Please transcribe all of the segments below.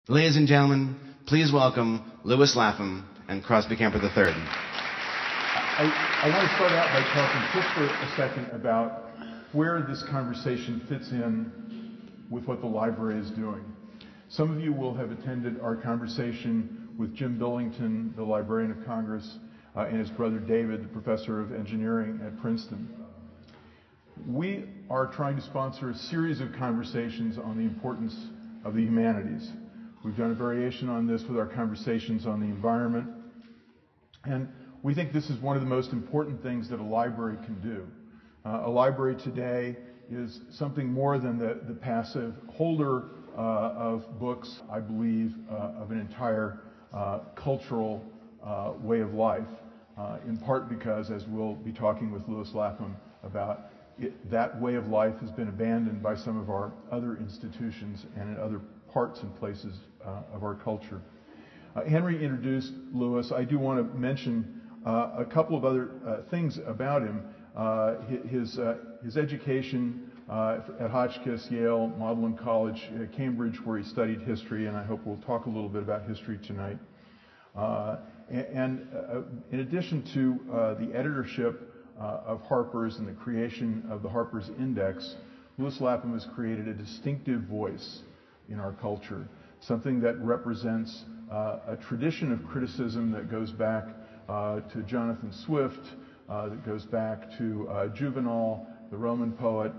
Ladies and gentlemen, please welcome Lewis Lapham and Crosby Camper III. I want to start out by talking just for a second about where this conversation fits in with what the library is doing. Some of you will have attended our conversation with Jim Billington, the Librarian of Congress, and his brother David, the Professor of Engineering at Princeton. We are trying to sponsor a series of conversations on the importance of the humanities. We've done a variation on this with our conversations on the environment. And we think this is one of the most important things that a library can do. A library today is something more than the passive holder of books, I believe, of an entire cultural way of life, in part because, as we'll be talking with Lewis Lapham about, that way of life has been abandoned by some of our other institutions and in other parts and places of our culture. Henry introduced Lewis. I do want to mention a couple of other things about him. His education at Hotchkiss, Yale, Magdalen College, Cambridge, where he studied history, and I hope we'll talk a little bit about history tonight. And in addition to the editorship of Harper's and the creation of the Harper's Index, Lewis Lapham has created a distinctive voice in our culture, something that represents a tradition of criticism that goes back to Jonathan Swift, that goes back to Juvenal, the Roman poet,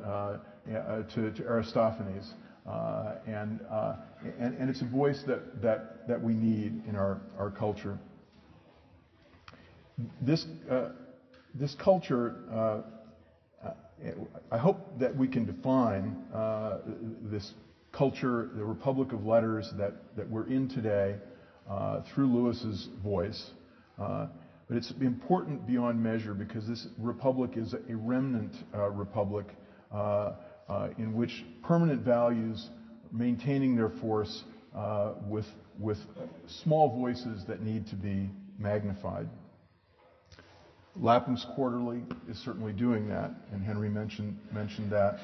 to Aristophanes, and it's a voice that we need in our culture. This culture, I hope that we can define this culture, the Republic of Letters that we're in today, through Lewis's voice. But it's important beyond measure because this republic is a remnant republic in which permanent values maintaining their force with small voices that need to be magnified. Lapham's Quarterly is certainly doing that, and Henry mentioned that.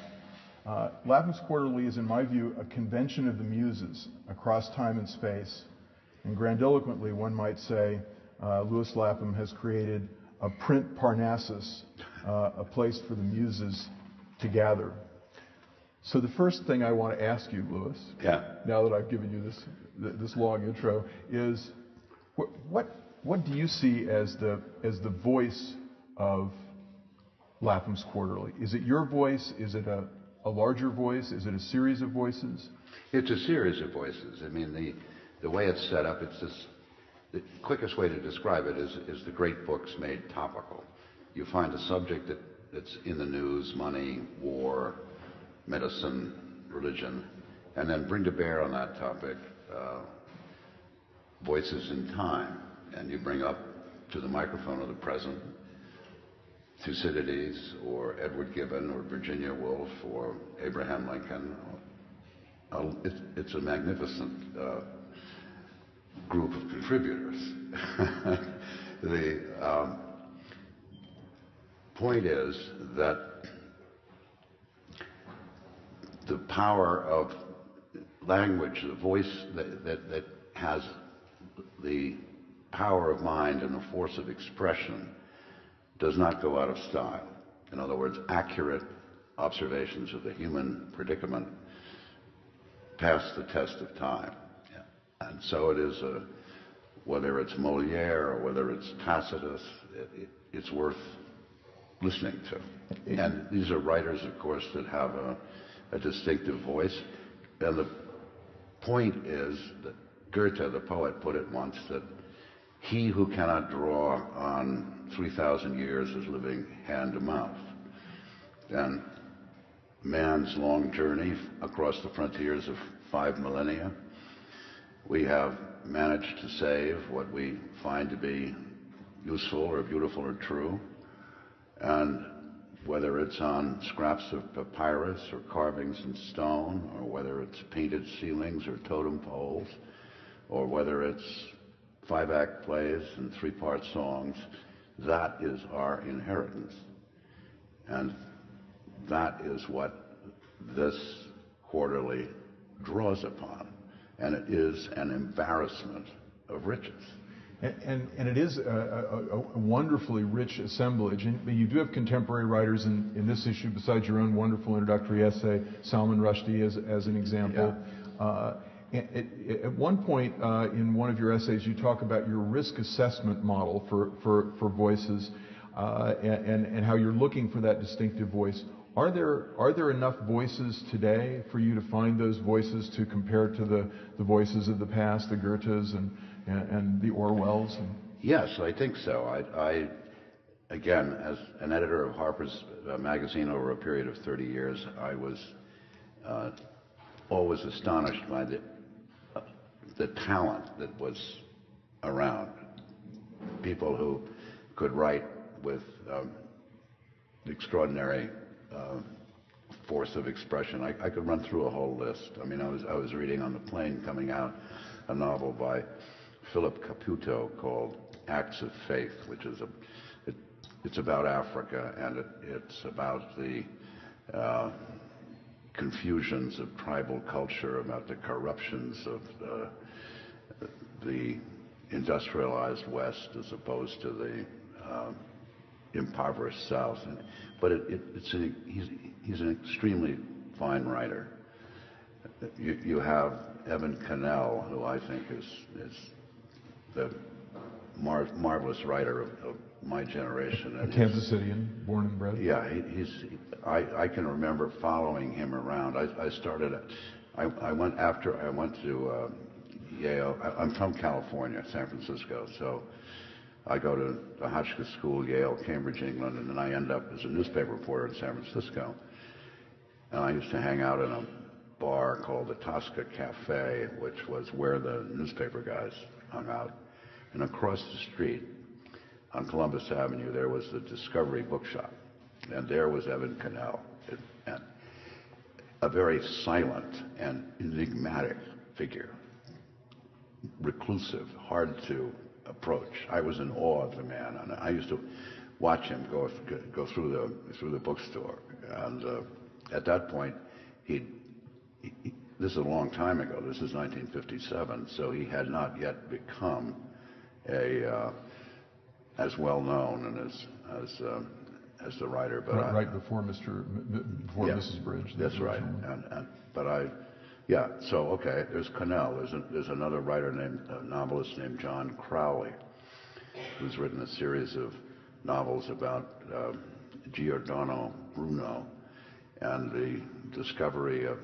Lapham's Quarterly is, in my view, a convention of the muses across time and space. And grandiloquently, one might say, Lewis Lapham has created a print Parnassus, a place for the muses to gather. So the first thing I want to ask you, Lewis, now that I've given you this long intro, is what do you see as the voice of Lapham's Quarterly? Is it your voice? Is it a larger voice? Is it a series of voices? It's a series of voices. I mean, the way it's set up, the quickest way to describe it is the great books made topical. You find a subject that's in the news, money, war, medicine, religion, and then bring to bear on that topic voices in time. And you bring up to the microphone of the present Thucydides or Edward Gibbon or Virginia Woolf or Abraham Lincoln. It's a magnificent group of contributors. The point is that the power of language, the voice that has the power of mind and the force of expression, does not go out of style. In other words, accurate observations of the human predicament pass the test of time. And so it is, whether it's Molière or whether it's Tacitus, it's worth listening to. And these are writers, of course, that have a distinctive voice. And the point is that Goethe, the poet, put it once that he who cannot draw on 3,000 years is living hand to mouth. And man's long journey across the frontiers of 5 millennia, we have managed to save what we find to be useful or beautiful or true. And whether it's on scraps of papyrus or carvings in stone, or whether it's painted ceilings or totem poles, or whether it's 5-act plays and 3-part songs, that is our inheritance. And that is what this quarterly draws upon. and it is an embarrassment of riches. And it is a wonderfully rich assemblage. And you do have contemporary writers in this issue, besides your own wonderful introductory essay, Salman Rushdie as an example. Yeah. At one point in one of your essays, you talk about your risk assessment model for voices and how you're looking for that distinctive voice. Are there enough voices today for you to find those voices to compare to the voices of the past, the Goethes and the Orwells? Yes, I think so. I again, as an editor of Harper's Magazine over a period of 30 years, I was always astonished by the talent that was around. People who could write with extraordinary force of expression. I could run through a whole list. I mean, I was reading on the plane coming out a novel by Philip Caputo called Acts of Faith, which is it's about Africa, and it's about the confusions of tribal culture, about the corruptions of the industrialized West as opposed to the impoverished South. But he's an extremely fine writer. You have Evan Cannell, who I think is the marvelous writer of my generation. A Kansas Cityan, born and bred. Yeah, I can remember following him around. I went to Yale. I'm from California, San Francisco, so I go to the Hotchkiss School, Yale, Cambridge, England, and then I end up as a newspaper reporter in San Francisco. And I used to hang out in a bar called the Tosca Cafe, which was where the newspaper guys hung out. And across the street on Columbus Avenue, there was the Discovery Bookshop. And there was Evan Cannell, and a very silent and enigmatic figure, reclusive, hard to approach. I was in awe of the man, and I used to watch him go through the bookstore. And at that point, this is a long time ago. This is 1957, so he had not yet become as well known and as the writer. But right before Mrs. Bridge. That's right. So okay, there's Cannell. There's another novelist named John Crowley, who's written a series of novels about Giordano Bruno and the discovery of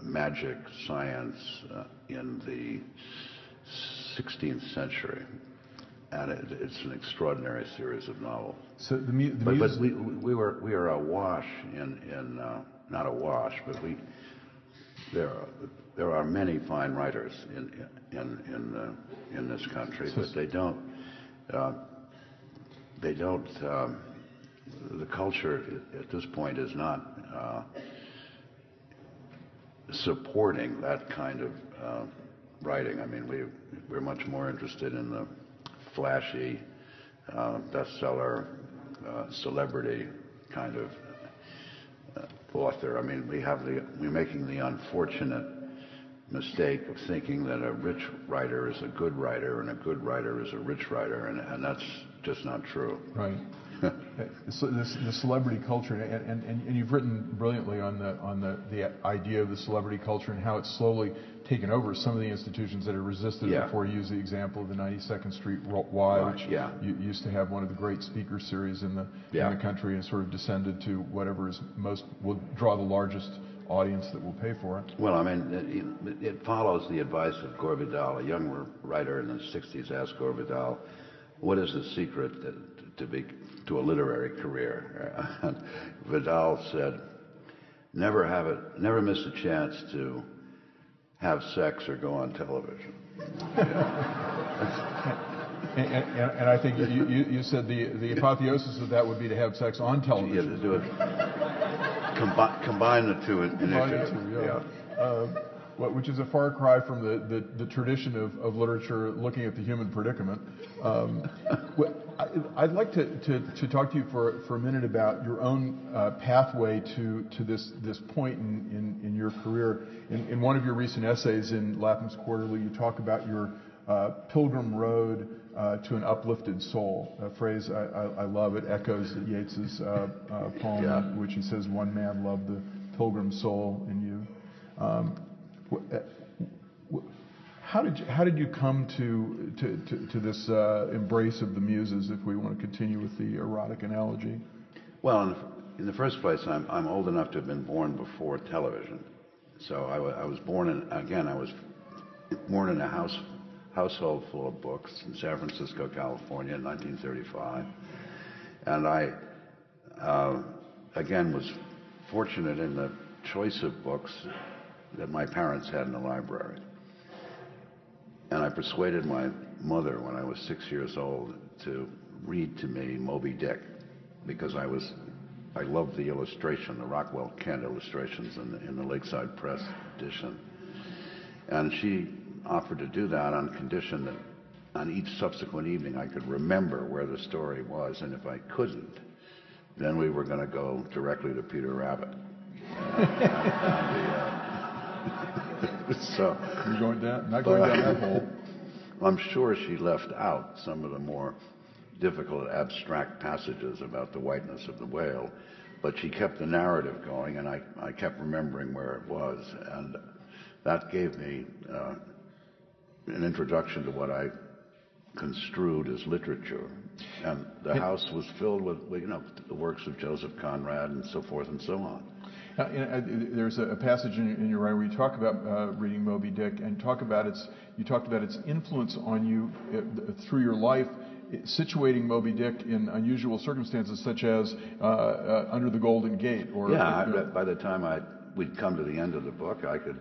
magic science in the 16th century. And it's an extraordinary series of novels. So but we were awash in not awash, but there are many fine writers in this country, but they don't the culture at this point is not supporting that kind of writing. I mean, we're much more interested in the flashy bestseller celebrity kind of author. I mean, we're making the unfortunate mistake of thinking that a rich writer is a good writer and a good writer is a rich writer, and that's just not true. Right. The celebrity culture, and you've written brilliantly on the idea of the celebrity culture and how it's slowly taken over some of the institutions that had resisted it before. You use the example of the 92nd Street Y, which used to have one of the great speaker series in the country, and sort of descended to whatever will draw the largest audience that will pay for it. Well, I mean, it follows the advice of Gore Vidal. A young writer in the 60s asked Gore Vidal, what is the secret to a literary career? And Vidal said, never miss a chance to have sex or go on television. And I think you said the apotheosis of that would be to have sex on television. Yeah, to do it. Combine the two initiatives. which is a far cry from the tradition of literature looking at the human predicament. I'd like to talk to you for a minute about your own pathway to this point in your career. In one of your recent essays in Lapham's Quarterly, you talk about your pilgrim road to an uplifted soul, a phrase I love. It echoes Yeats's poem, which he says, "One man loved the pilgrim soul in you." How did you come to this embrace of the muses, if we want to continue with the erotic analogy? Well, in the first place, I'm old enough to have been born before television. So I was born in a household full of books in San Francisco, California in 1935. And I, again, was fortunate in the choice of books that my parents had in the library. And I persuaded my mother when I was 6 years old to read to me Moby Dick, because I loved the illustration, the Rockwell Kent illustrations in the Lakeside Press edition. And she offered to do that on condition that on each subsequent evening I could remember where the story was, and if I couldn't, then we were going to go directly to Peter Rabbit. So you're going down, not going down that hole. I'm sure she left out some of the more difficult abstract passages about the whiteness of the whale, but she kept the narrative going, and I kept remembering where it was, and that gave me an introduction to what I construed as literature. And the house was filled with, the works of Joseph Conrad and so forth and so on. There's a passage in your writing where you talk about reading Moby Dick and you talked about its influence on you through your life, situating Moby Dick in unusual circumstances such as under the Golden Gate. By the time we'd come to the end of the book, I could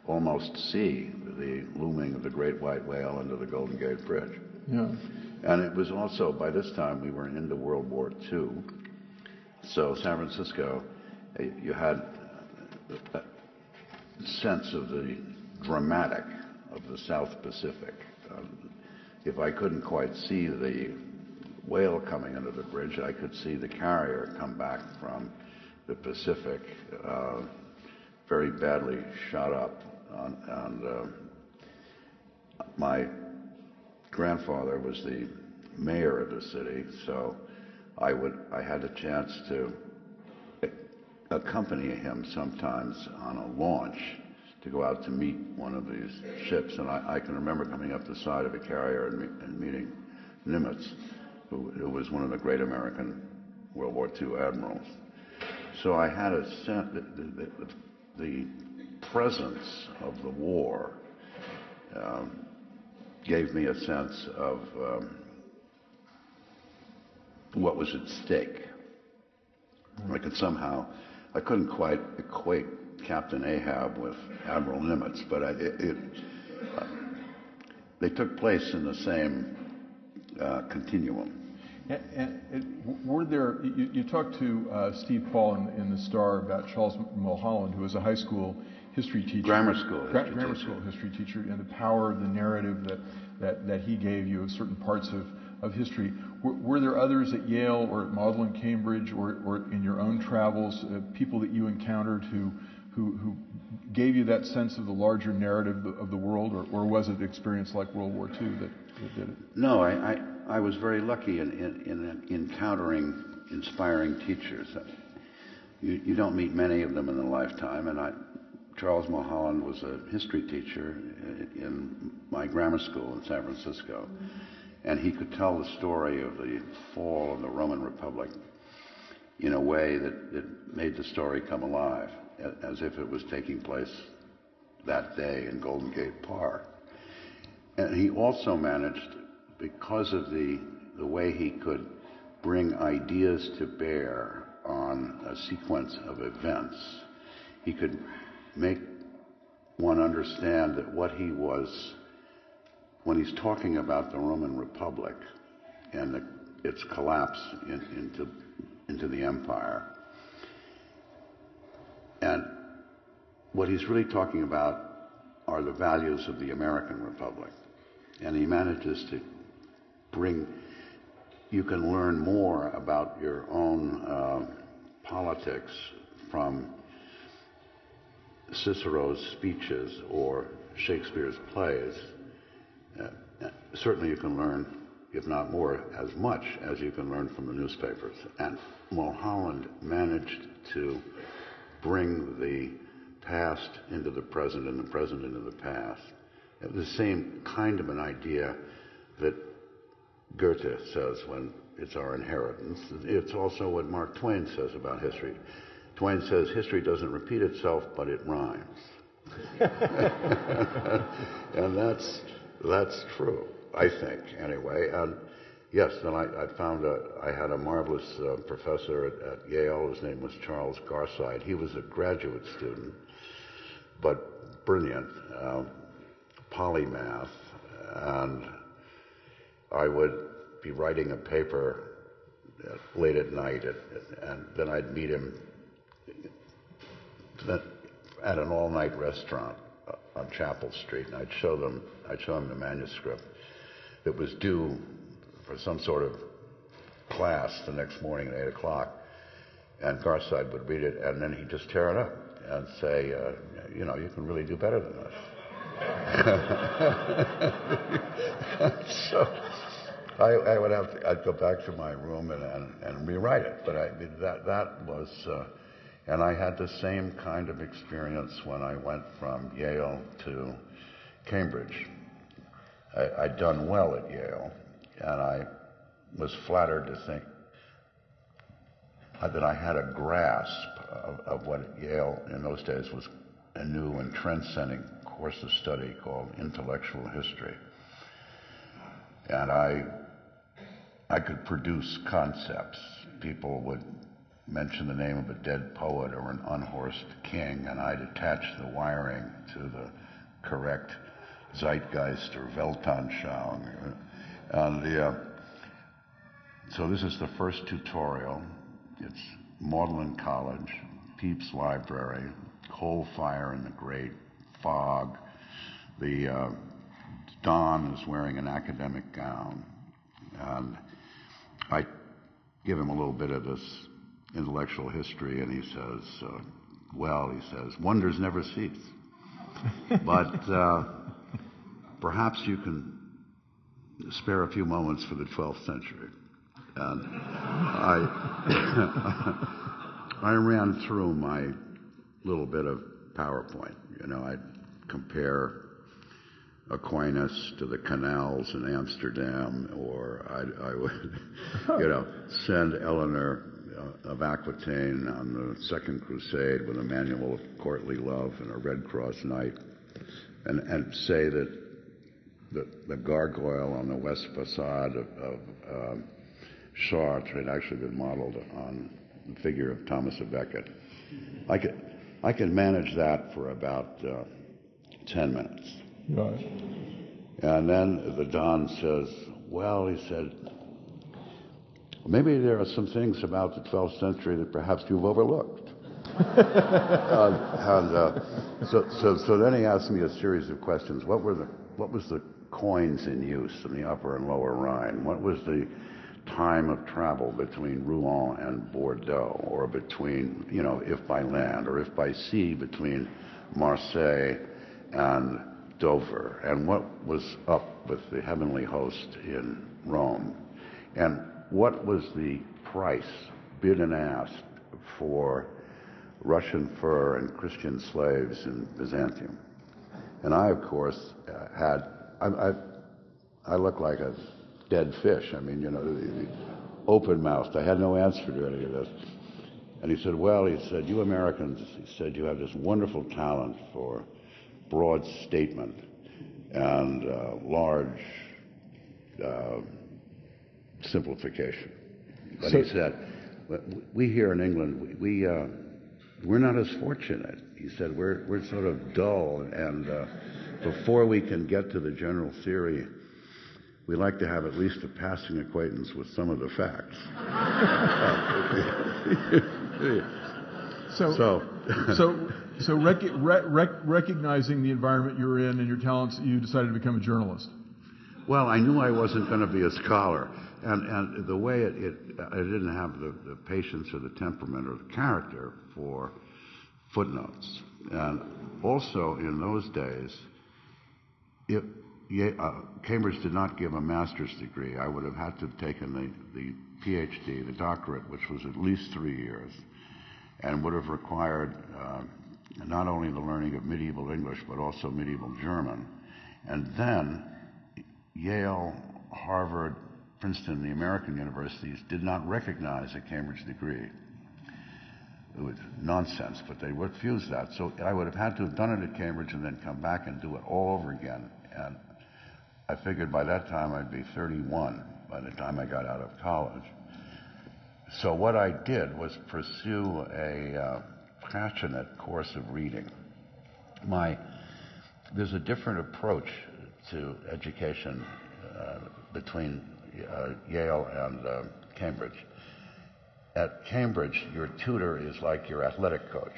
almost see the looming of the great white whale under the Golden Gate Bridge. Yeah. And it was also, by this time, we were into World War II. So San Francisco, you had a sense of the dramatic of the South Pacific. If I couldn't quite see the whale coming under the bridge, I could see the carrier come back from the Pacific, very badly shot up. And my grandfather was the mayor of the city, so I had a chance to accompany him sometimes on a launch to go out to meet one of these ships. And I can remember coming up the side of a carrier and meeting Nimitz, who was one of the great American World War II admirals. So I had a sense that the presence of the war gave me a sense of what was at stake. I couldn't quite equate Captain Ahab with Admiral Nimitz, but they took place in the same continuum. You talked to Steve Paul in The Star about Charles Mulholland, who was a high school history teacher. Grammar school history teacher, and the power of the narrative that he gave you of certain parts of history. Were there others at Yale or at Magdalen, Cambridge, or in your own travels, people that you encountered who gave you that sense of the larger narrative of the world, or was it an experience like World War II that did it? No, I was very lucky in encountering inspiring teachers. You don't meet many of them in a lifetime, and Charles Mulholland was a history teacher in my grammar school in San Francisco, and he could tell the story of the fall of the Roman Republic in a way that made the story come alive, as if it was taking place that day in Golden Gate Park. And he also managed, because of the way he could bring ideas to bear on a sequence of events, he could make one understand that when he's talking about the Roman Republic and its collapse into the empire, and what he's really talking about are the values of the American Republic. And he manages to you can learn more about your own politics from Cicero's speeches or Shakespeare's plays. Certainly you can learn, if not more, as much as you can learn from the newspapers. And Mulholland managed to bring the past into the present and the present into the past. The same kind of an idea that Goethe says when it's our inheritance. It's also what Mark Twain says about history. Twain says history doesn't repeat itself, but it rhymes. And that's true, I think, anyway. And yes, then I found I had a marvelous professor at Yale. His name was Charles Garside. He was a graduate student, but brilliant, polymath, and I would be writing a paper late at night, and then I'd meet him at an all-night restaurant on Chapel Street, and I'd show him the manuscript that was due for some sort of class the next morning at 8 o'clock, and Garside would read it, and then he'd just tear it up and say, you can really do better than this. So I'd go back to my room and rewrite it. But that was, and I had the same kind of experience when I went from Yale to Cambridge. I'd done well at Yale, and I was flattered to think that I had a grasp of what at Yale in those days was a new and transcending course of study called intellectual history. And I could produce concepts. People would mention the name of a dead poet or an unhorsed king, and I'd attach the wiring to the correct Zeitgeist or Weltanschauung. And so this is the first tutorial. It's Magdalen College, Pepys Library, coal fire in the great fog. The Don is wearing an academic gown, and I give him a little bit of this intellectual history, and he says, wonders never cease. But perhaps you can spare a few moments for the 12th century. And I ran through my little bit of PowerPoint. I'd compare Aquinas to the canals in Amsterdam, or I would, send Eleanor of Aquitaine on the Second Crusade with a manual of courtly love and a Red Cross knight, and say that the gargoyle on the west facade of Chartres had actually been modeled on the figure of Thomas à Becket. I could manage that for about 10 minutes. Right. And then the Don says, he said, maybe there are some things about the 12th century that perhaps you've overlooked. So then he asked me a series of questions. What was the coins in use in the Upper and Lower Rhine? What was the time of travel between Rouen and Bordeaux, or between, if by land, or if by sea, between Marseille and Dover, and what was up with the heavenly host in Rome, and what was the price bid and asked for Russian fur and Christian slaves in Byzantium. And I, of course, I look like a dead fish. Open-mouthed. I had no answer to any of this. And he said, you Americans, you have this wonderful talent for broad statement and large simplification. But he said, we here in England, we're not as fortunate. He said, we're sort of dull, and before we can get to the general theory, we like to have at least a passing acquaintance with some of the facts. Recognizing the environment you were in and your talents, you decided to become a journalist. Well, I knew I wasn't going to be a scholar, and the way I didn't have the patience or the temperament or the character for footnotes. And also in those days, Cambridge did not give a master's degree. I would have had to have taken the PhD, the doctorate, which was at least 3 years, and would have required not only the learning of medieval English, but also medieval German. And then Yale, Harvard, Princeton, the American universities did not recognize a Cambridge degree. It was nonsense, but they refused that. So I would have had to have done it at Cambridge and then come back and do it all over again. And I figured by that time I'd be 31 by the time I got out of college. So what I did was pursue a passionate course of reading. There's a different approach to education between Yale and Cambridge. At Cambridge, your tutor is like your athletic coach,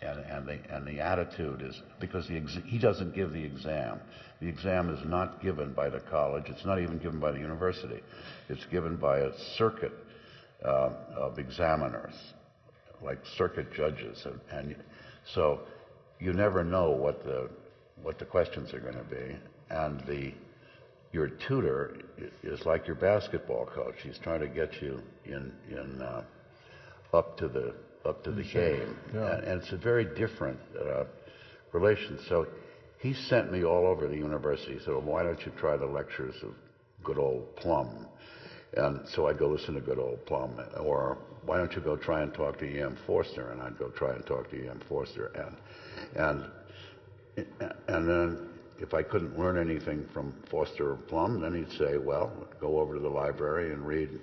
and the attitude is because he doesn't give the exam. The exam is not given by the college. It's not even given by the university. It's given by a circuit of examiners, like circuit judges, and so you never know what the questions are going to be, and your tutor is like your basketball coach. He's trying to get you in up to the game, yeah. And it's a very different relation. So he sent me all over the university. He said, well, why don't you try the lectures of good old Plum? And so I'd go listen to good old Plum. Or why don't you go try and talk to E.M. Forster? And I'd go try and talk to E.M. Forster. And then if I couldn't learn anything from Forster or Plum, then he'd say, well, go over to the library and read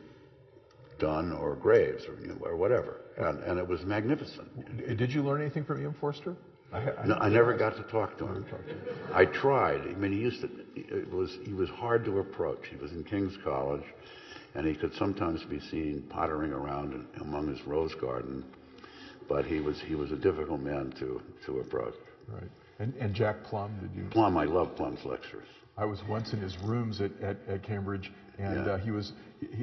Donne or Graves or whatever. And it was magnificent. Did you learn anything from E.M. Forster? No, I never got to talk to him. I tried. I mean, he was hard to approach. He was in King's College, and he could sometimes be seen pottering around among his rose garden, but he was a difficult man to approach. Right. And Jack Plum, did you? Plum, I love Plum's lectures. I was once in his rooms at Cambridge, and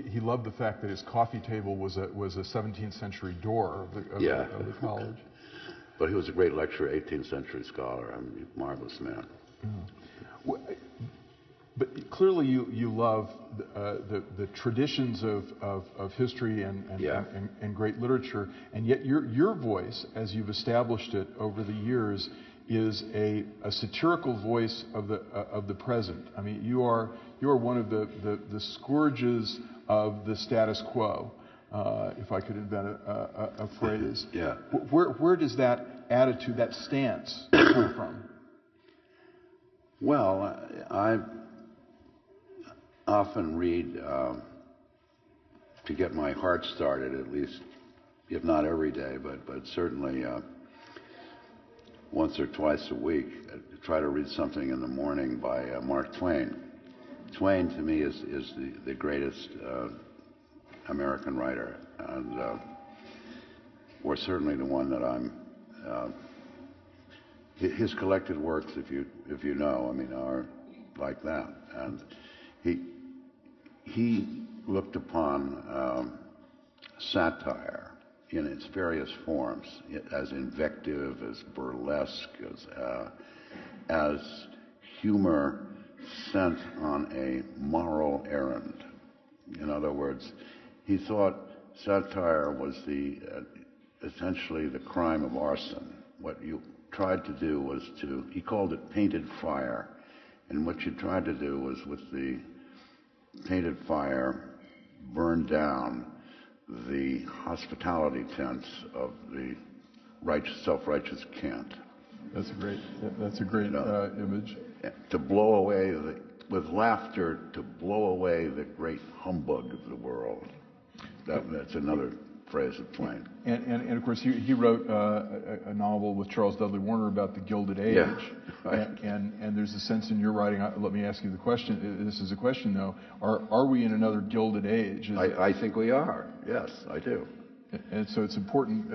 he loved the fact that his coffee table was a 17th century door of the college. But he was a great lecturer, 18th century scholar. I mean, marvelous man. Mm. But clearly you love the traditions of history and great literature, and yet your voice, as you've established it over the years, is a satirical voice of the present. I mean, you are one of the scourges of the status quo, if I could invent a phrase. Yeah. Where does that attitude, that stance, come from? Well, I often read to get my heart started, at least, if not every day, but certainly once or twice a week. I try to read something in the morning by Mark Twain. Twain, to me, is the greatest American writer, and or certainly the one that I'm. His collected works, if you know, I mean, are like that, and he looked upon satire in its various forms, as invective, as burlesque, as humor sent on a moral errand. In other words, he thought satire was essentially the crime of arson. What you tried to do was he called it painted fire, and what you tried to do was with the painted fire burn down the hospitality tents of the self-righteous Kant. That's a great image. To blow away with laughter, to blow away the great humbug of the world. That's another phrase of Twain. And of course, he wrote a novel with Charles Dudley Warner about the Gilded Age. Yeah, right. And there's a sense in your writing. Let me ask you the question. This is a question, though. Are we in another Gilded Age? I think we are. Yes, I do. And so it's important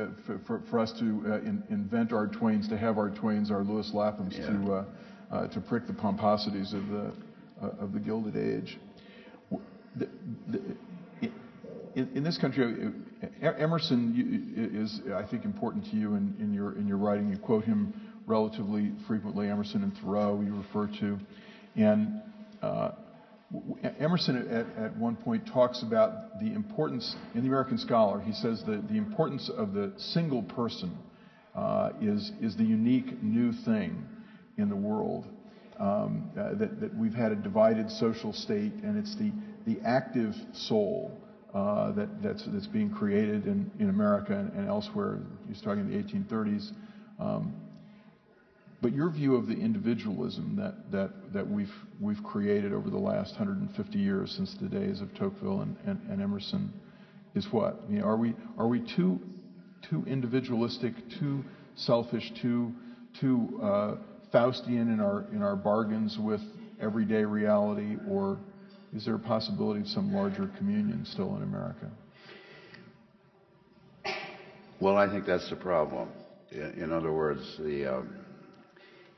for us to invent our Twains, to have our Twains, our Lewis Laphams, to prick the pomposities of the Gilded Age. In this country, Emerson is, I think, important to you in your writing. You quote him relatively frequently. Emerson and Thoreau you refer to, and Emerson at one point talks about the importance in the American Scholar. He says that the importance of the single person is the unique new thing in the world. That we've had a divided social state, and it's the active soul that's being created in America and elsewhere. He's talking in the 1830s. But your view of the individualism that we've created over the last 150 years since the days of Tocqueville and Emerson is what? I mean, are we too individualistic, too selfish, too Faustian in our bargains with everyday reality, or is there a possibility of some larger communion still in America? Well, I think that's the problem. In other words, the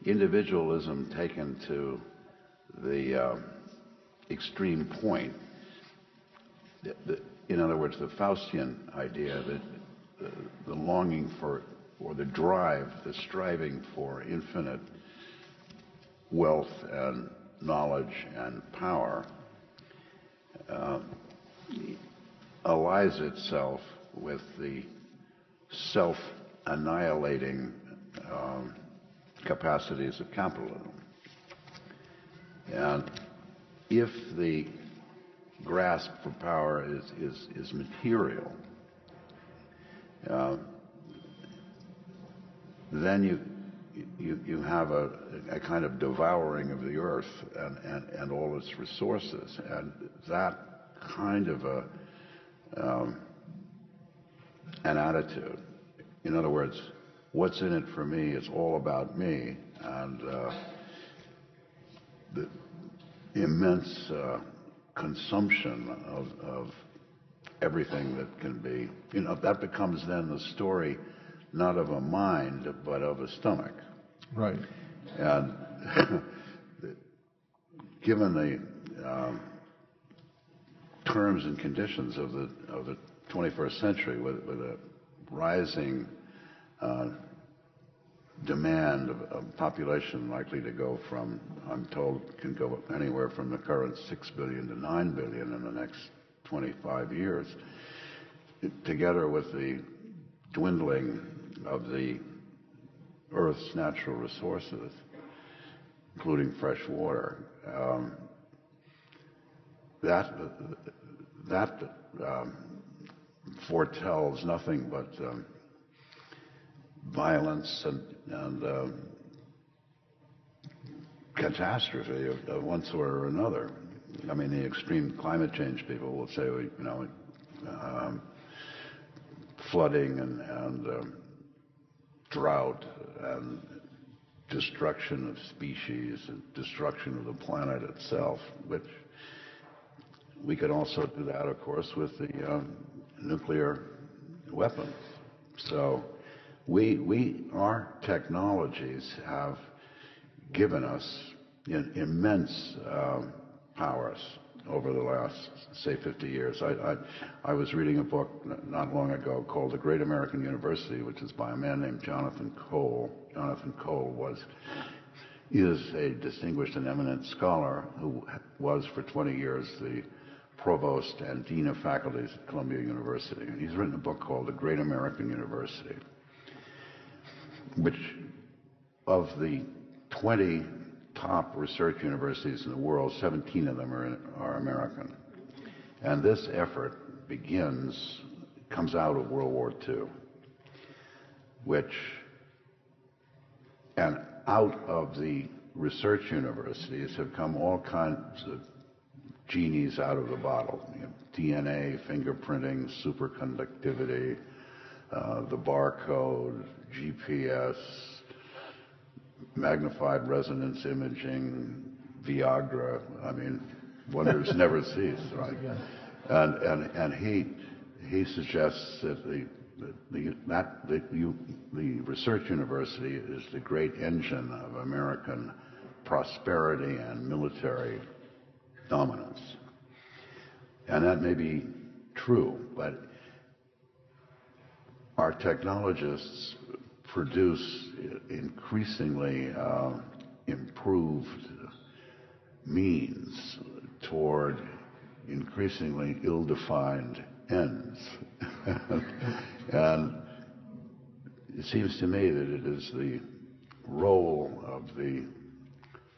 individualism taken to the extreme point. In other words, the Faustian idea that the longing for, or the drive, the striving for infinite wealth and knowledge and power allies itself with the self-annihilating capacities of capitalism. And if the grasp for power is material, then you have a kind of devouring of the earth and all its resources, and that kind of an attitude. In other words, what's in it for me is all about me, and the immense consumption of everything that can be, that becomes then the story not of a mind but of a stomach. Right. And given the terms and conditions of the 21st century, with a rising demand of population likely to go from, I'm told, can go anywhere from the current 6 billion to 9 billion in the next 25 years, together with the dwindling of the Earth's natural resources, including fresh water, that foretells nothing but violence and catastrophe of one sort or another. I mean, the extreme climate change people will say, flooding and drought and destruction of species and destruction of the planet itself, which we could also do that, of course, with the nuclear weapons. So our technologies have given us immense powers over the last, say, 50 years. I was reading a book not long ago called The Great American University, which is by a man named Jonathan Cole. Jonathan Cole is a distinguished and eminent scholar who was for 20 years the provost and dean of faculties at Columbia University. And he's written a book called The Great American University, which of the 20 top research universities in the world, 17 of them are American. And this effort comes out of World War II, and out of the research universities have come all kinds of genies out of the bottle. DNA, fingerprinting, superconductivity, the barcode, GPS, magnified resonance imaging, Viagra. I mean, wonders never cease, right? And he suggests that the research university is the great engine of American prosperity and military dominance. And that may be true, but our technologists produce increasingly improved means toward increasingly ill-defined ends. And it seems to me that it is the role of the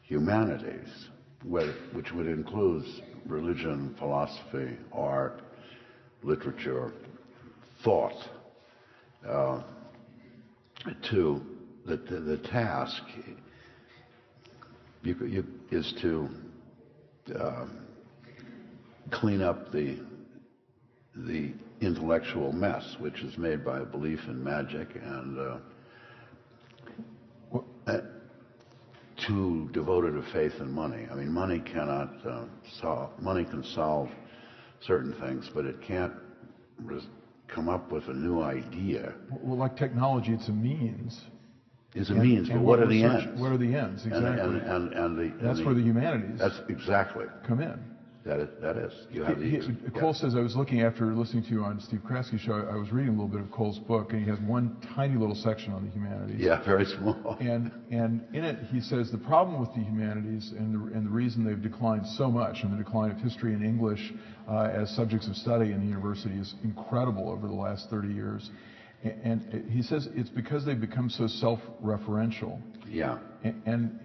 humanities, which would include religion, philosophy, art, literature, thought, to the task is to clean up the intellectual mess, which is made by a belief in magic and too devoted to faith and money. I mean, money cannot money can solve certain things, but it can't come up with a new idea. Well, like technology, it's a means. It's a means, but what are the ends? What are the ends, exactly? That's where the humanities come in. That is. You have Cole says, I was looking after listening to you on Steve Kraski's show, I was reading a little bit of Cole's book, and he has one tiny little section on the humanities. Yeah, very small. And in it, he says the problem with the humanities and the reason they've declined so much, and the decline of history and English as subjects of study in the university is incredible over the last 30 years. And he says it's because they've become so self-referential. Yeah. And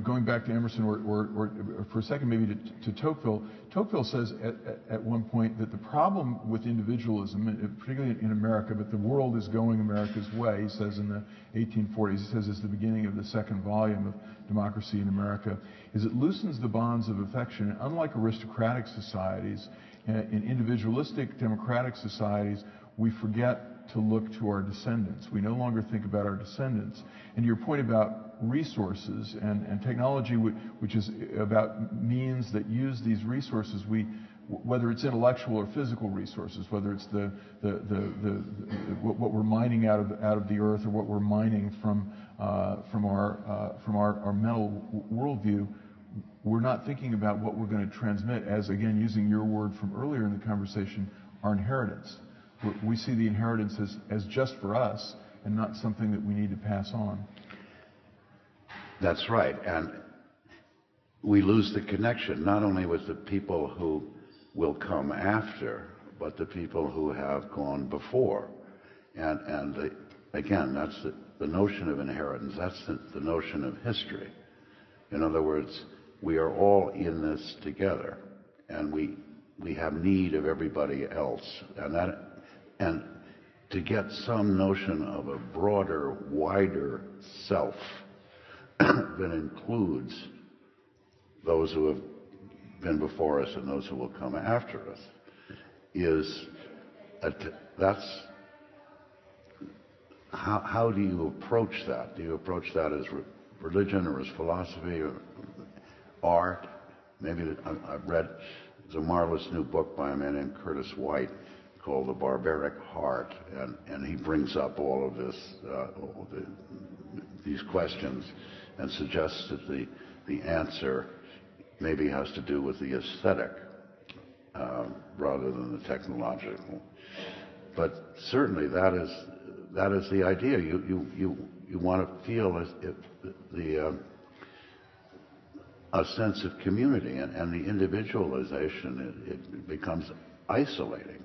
going back to Emerson or for a second maybe to Tocqueville, Tocqueville says at one point that the problem with individualism, particularly in America, but the world is going America's way, he says in the 1840s, he says it's the beginning of the second volume of Democracy in America, is it loosens the bonds of affection. And unlike aristocratic societies, in individualistic democratic societies, we forget to look to our descendants. We no longer think about our descendants. And your point about resources and technology, which is about means that use these resources, whether it's intellectual or physical resources, whether it's what we're mining out of the earth or what we're mining from our mental worldview, we're not thinking about what we're going to transmit as, again, using your word from earlier in the conversation, our inheritance. We see the inheritance as just for us and not something that we need to pass on. That's right. And we lose the connection not only with the people who will come after, but the people who have gone before. And again, that's the notion of inheritance. That's the notion of history. In other words, we are all in this together, and we have need of everybody else. And to get some notion of a broader, wider self that includes those who have been before us and those who will come after us that's how do you approach that? Do you approach that as religion or as philosophy or art? Maybe I've read there's a marvelous new book by a man named Curtis White called The Barbaric Heart, and he brings up all of this, these questions, and suggests that the answer maybe has to do with the aesthetic rather than the technological. But certainly that is the idea. You want to feel a sense of community, and the individualization it becomes isolating.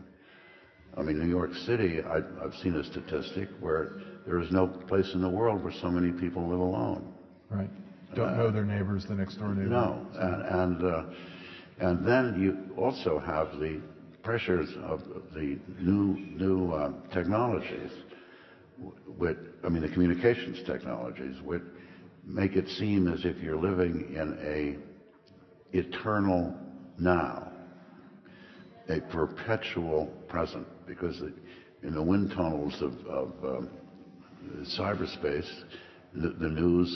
I mean, New York City, I've seen a statistic where there is no place in the world where so many people live alone. Right. Don't know their neighbors, the next door neighbor. No. And then you also have the pressures of the new technologies, the communications technologies, which make it seem as if you're living in a eternal now, a perpetual present, because in the wind tunnels of cyberspace, the news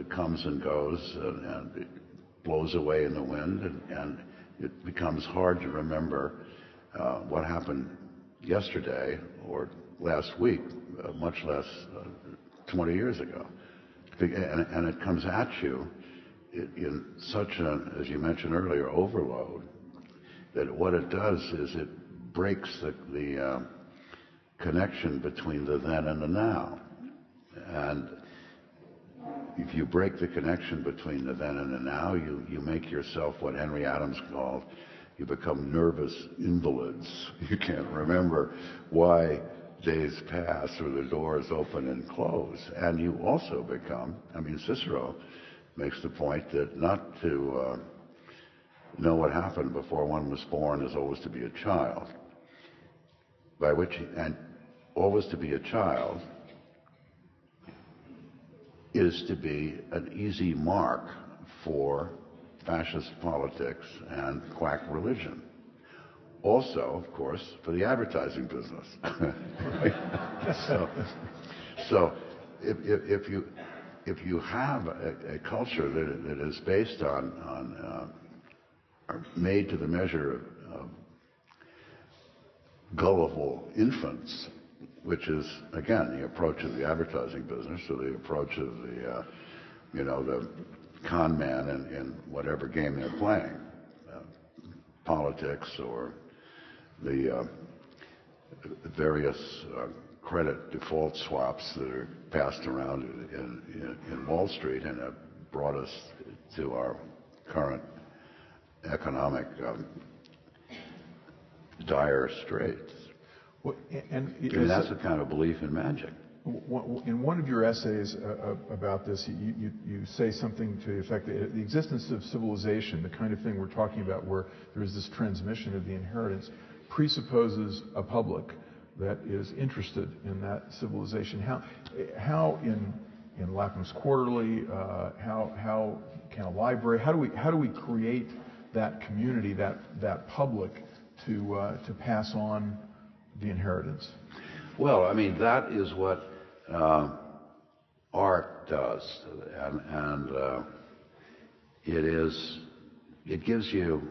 comes and goes and it blows away in the wind, and it becomes hard to remember what happened yesterday or last week, much less 20 years ago. And it comes at you in such an, as you mentioned earlier, overload, that what it does is it breaks the connection between the then and the now. And if you break the connection between the then and the now, you make yourself what Henry Adams called, you become nervous invalids. You can't remember why days pass or the doors open and close. And you also become, Cicero makes the point that not to know what happened before one was born is always to be a child. And always to be a child is to be an easy mark for fascist politics and quack religion. Also, of course, for the advertising business. So if you have a culture that is based on made to the measure of gullible infants, which is again the approach of the advertising business, or the approach of the con man in whatever game they're playing, politics or the various credit default swaps that are passed around in Wall Street and have brought us to our current economic dire straits. Well, and that's a kind of belief in magic. In one of your essays about this, you say something to the effect that the existence of civilization, the kind of thing we're talking about where there is this transmission of the inheritance, presupposes a public that is interested in that civilization. How in Lapham's Quarterly, how can a library, how do we create that community, that public to pass on the inheritance? Well, that is what art does, and it gives you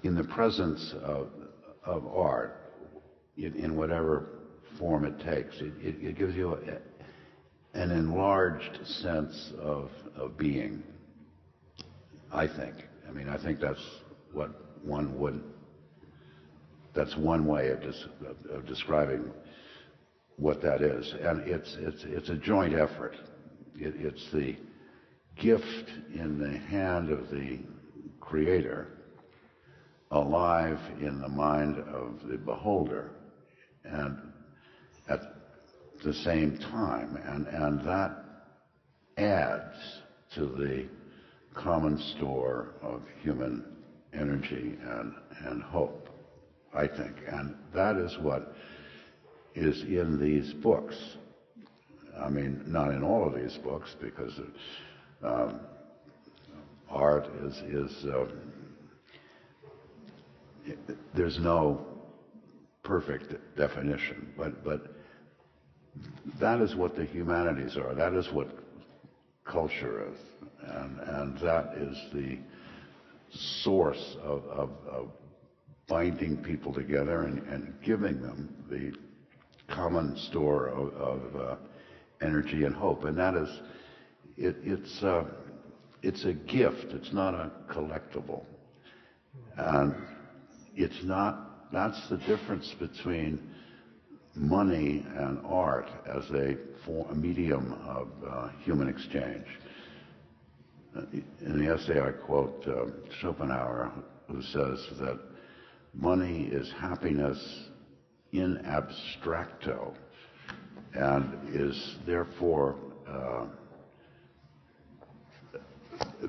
in the presence of art, in whatever form it takes, it gives you an enlarged sense of being. I think. I think that's what that's one way of describing what that is. And it's a joint effort. It's the gift in the hand of the creator, alive in the mind of the beholder, and at the same time. And that adds to the common store of human energy and hope, I think. And that is what is in these books. Not in all of these books, because art is there's no perfect definition, but that is what the humanities are. That is what culture is, and that is the source of binding people together and giving them the common store of energy and hope. And that is, it's a gift. It's not a collectible, and it's not. That's the difference between money and art as a medium of human exchange. In the essay, I quote Schopenhauer, who says that money is happiness in abstracto, and is therefore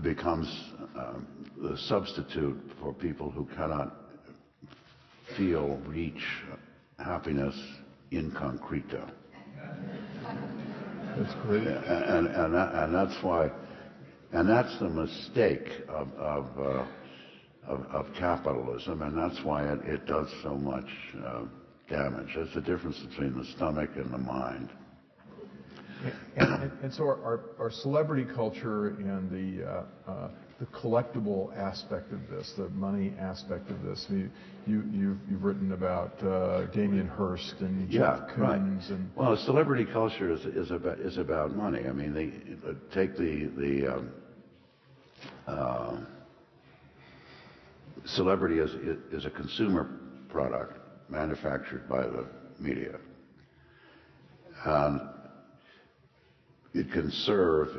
becomes the substitute for people who cannot reach happiness in concreto. That's great. And that's why. And that's the mistake of capitalism, and that's why it does so much damage. There's the difference between the stomach and the mind. And so our celebrity culture and the collectible aspect of this, the money aspect of this. You've written about Damien Hirst and Jeff Koons. Right. And well, celebrity culture is about money. I mean, they take the celebrity is a consumer product manufactured by the media. And it can serve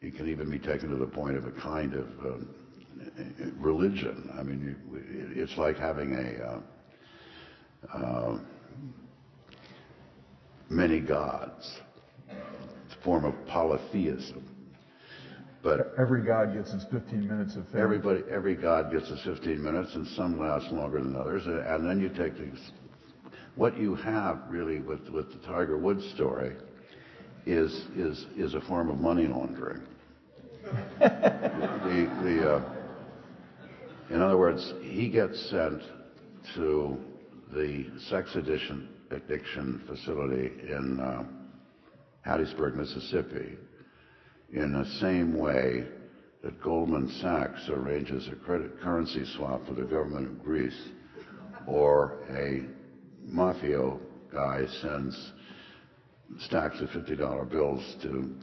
it can even be taken to the point of a kind of religion. I mean, it's like having many gods. It's a form of polytheism. But every god gets his 15 minutes of fame. Every god gets his 15 minutes, and some last longer than others. And then you take these. What you have really with the Tiger Woods story is a form of money laundering. In other words, he gets sent to the sex addiction facility in Hattiesburg, Mississippi, in the same way that Goldman Sachs arranges a currency swap for the government of Greece, or a mafia guy sends stacks of $50 bills to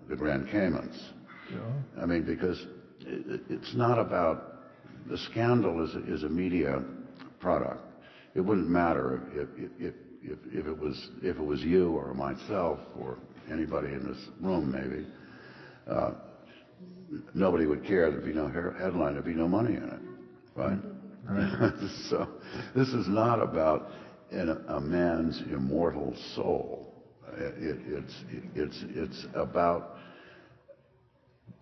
the Grand Caymans. Yeah. I mean, because it's not about the scandal is a media product. It wouldn't matter if it was you or myself or anybody in this room, maybe. Nobody would care. There'd be no headline. There'd be no money in it, right? Right. So this is not about a man's immortal soul. It's about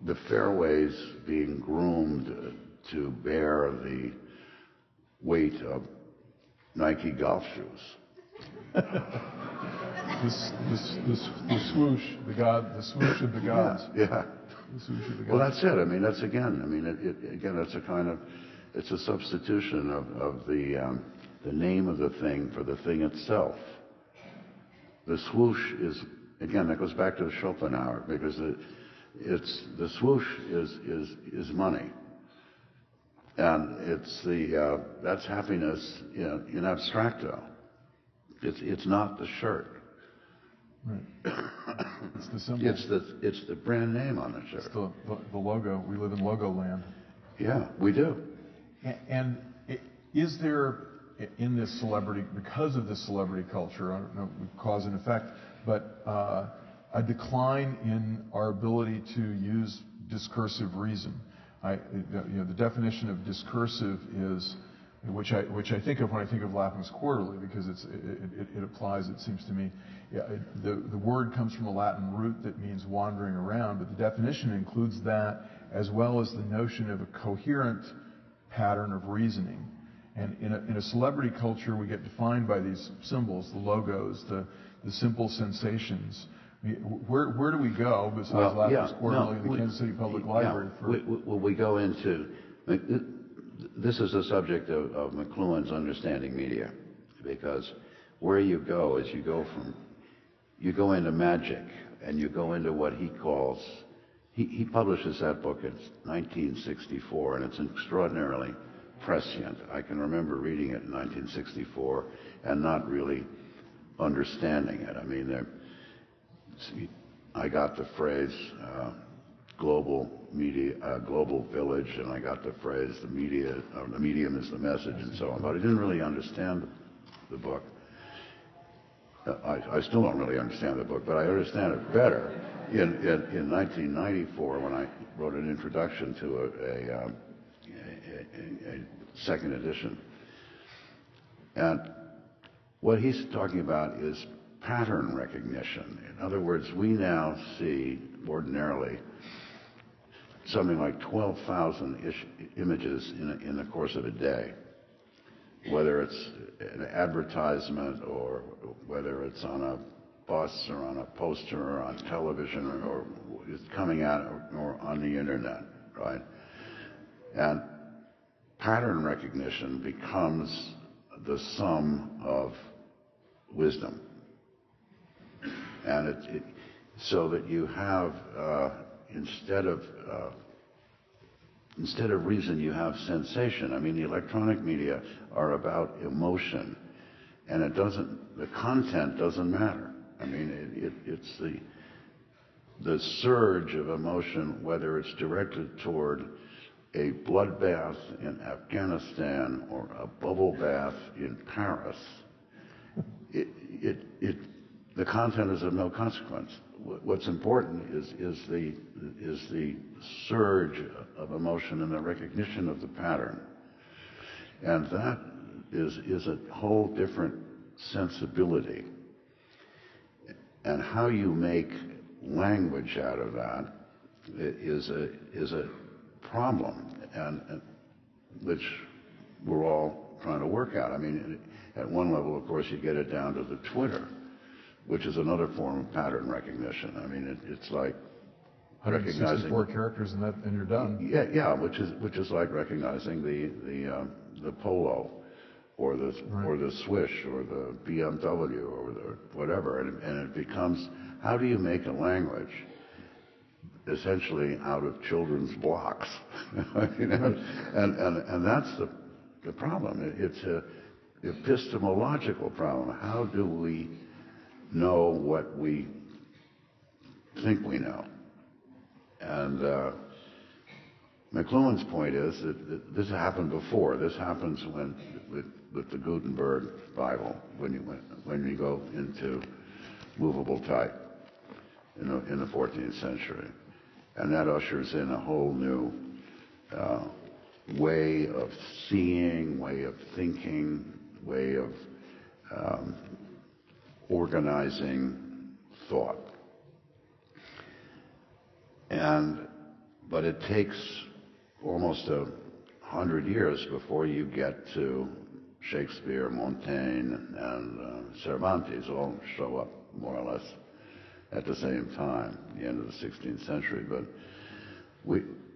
the fairways being groomed to bear the weight of Nike golf shoes. the swoosh, the swoosh of the gods. Yeah. The swoosh of the gods. Well, that's it. I mean, that's again. I mean, it's a kind of, it's a substitution of the name of the thing for the thing itself. The swoosh is, again, that goes back to Schopenhauer, because the swoosh is money, and it's that's happiness in abstracto. It's not the shirt. Right. It's the symbol. It's the brand name on the shirt. It's the logo. We live in logo land. Yeah, we do. And is there, in this celebrity, because of this celebrity culture, I don't know, cause and effect, but a decline in our ability to use discursive reason? The definition of discursive is, which I think of when I think of Lapham's Quarterly, because it applies, it seems to me. The word comes from a Latin root that means wandering around, but the definition includes that, as well as the notion of a coherent pattern of reasoning. And in a celebrity culture, we get defined by these symbols, the logos, the simple sensations. Where do we go besides Lapham's Quarterly and the Kansas City Public Library? We go into, this is the subject of McLuhan's Understanding Media, because where you go is you go into magic, and you go into what he calls, he publishes that book in 1964, and it's extraordinarily prescient. I can remember reading it in 1964 and not really understanding it. I mean, I got the phrase global media, global village, and I got the phrase the medium is the message, and so on. But I didn't really understand the book. I still don't really understand the book, but I understand it better in 1994 when I wrote an introduction to a second edition. And what he's talking about is pattern recognition. In other words, we now see ordinarily something like 12,000 images in the course of a day, whether it's an advertisement or whether it's on a bus or on a poster or on television or it's coming out or on the internet, right? And pattern recognition becomes the sum of wisdom. and so that you have instead of reason, you have sensation. I mean, the electronic media are about emotion, and the content doesn't matter. I mean, it's the surge of emotion, whether it's directed toward a bloodbath in Afghanistan or a bubble bath in Paris. The content is of no consequence. What's important is the surge of emotion and the recognition of the pattern, and that is a whole different sensibility. And how you make language out of that is a problem, and which we're all trying to work out. I mean, at one level, of course, you get it down to the Twitter, which is another form of pattern recognition. I mean, it's like 164 characters and you're done. Yeah, which is like recognizing the polo, or the Swish, or the BMW, or the whatever, and it becomes, how do you make a language essentially out of children's blocks? and that's the problem. It's a epistemological problem. How do we know what we think we know? And McLuhan's point is that this happened before. This happens with the Gutenberg Bible, when you go into movable type in the 14th century, and that ushers in a whole new way of seeing, way of thinking, way of organizing thought. But it takes almost 100 years before you get to Shakespeare, Montaigne, and Cervantes all show up more or less at the same time, the end of the 16th century. But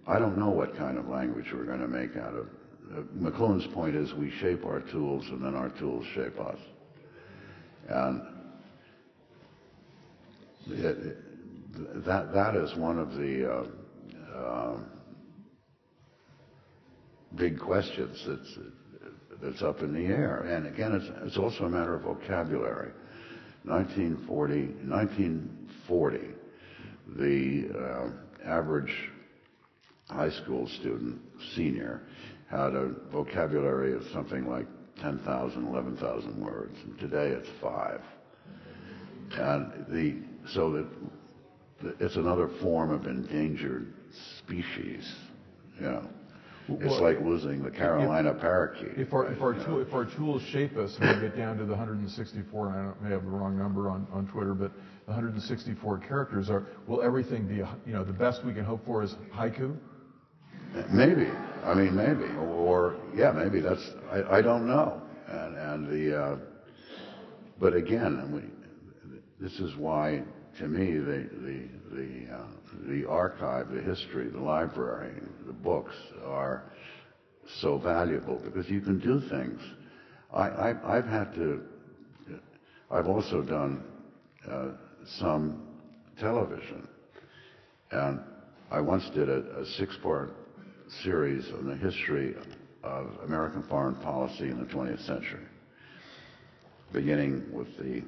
I don't know what kind of language we're going to make out of. McLuhan's point is we shape our tools, and then our tools shape us. And that is one of the big questions that's up in the air. And again, it's also a matter of vocabulary. 1940, the average high school student, senior, had a vocabulary of something like 10,000, 11,000 words. And today it's 5. And so that it's another form of endangered species. It's like losing the Carolina parakeet. If our tools shape us, and we get down to the 164, and I may have the wrong number on Twitter, but the 164 characters will everything be, the best we can hope for is haiku? Maybe. I mean, maybe. Or maybe that's, I don't know. But again, this is why, to me, the archive, the history, the library, the books are so valuable, because you can do things. I've also done some television, and I once did a 6-part series on the history of American foreign policy in the 20th century, beginning with the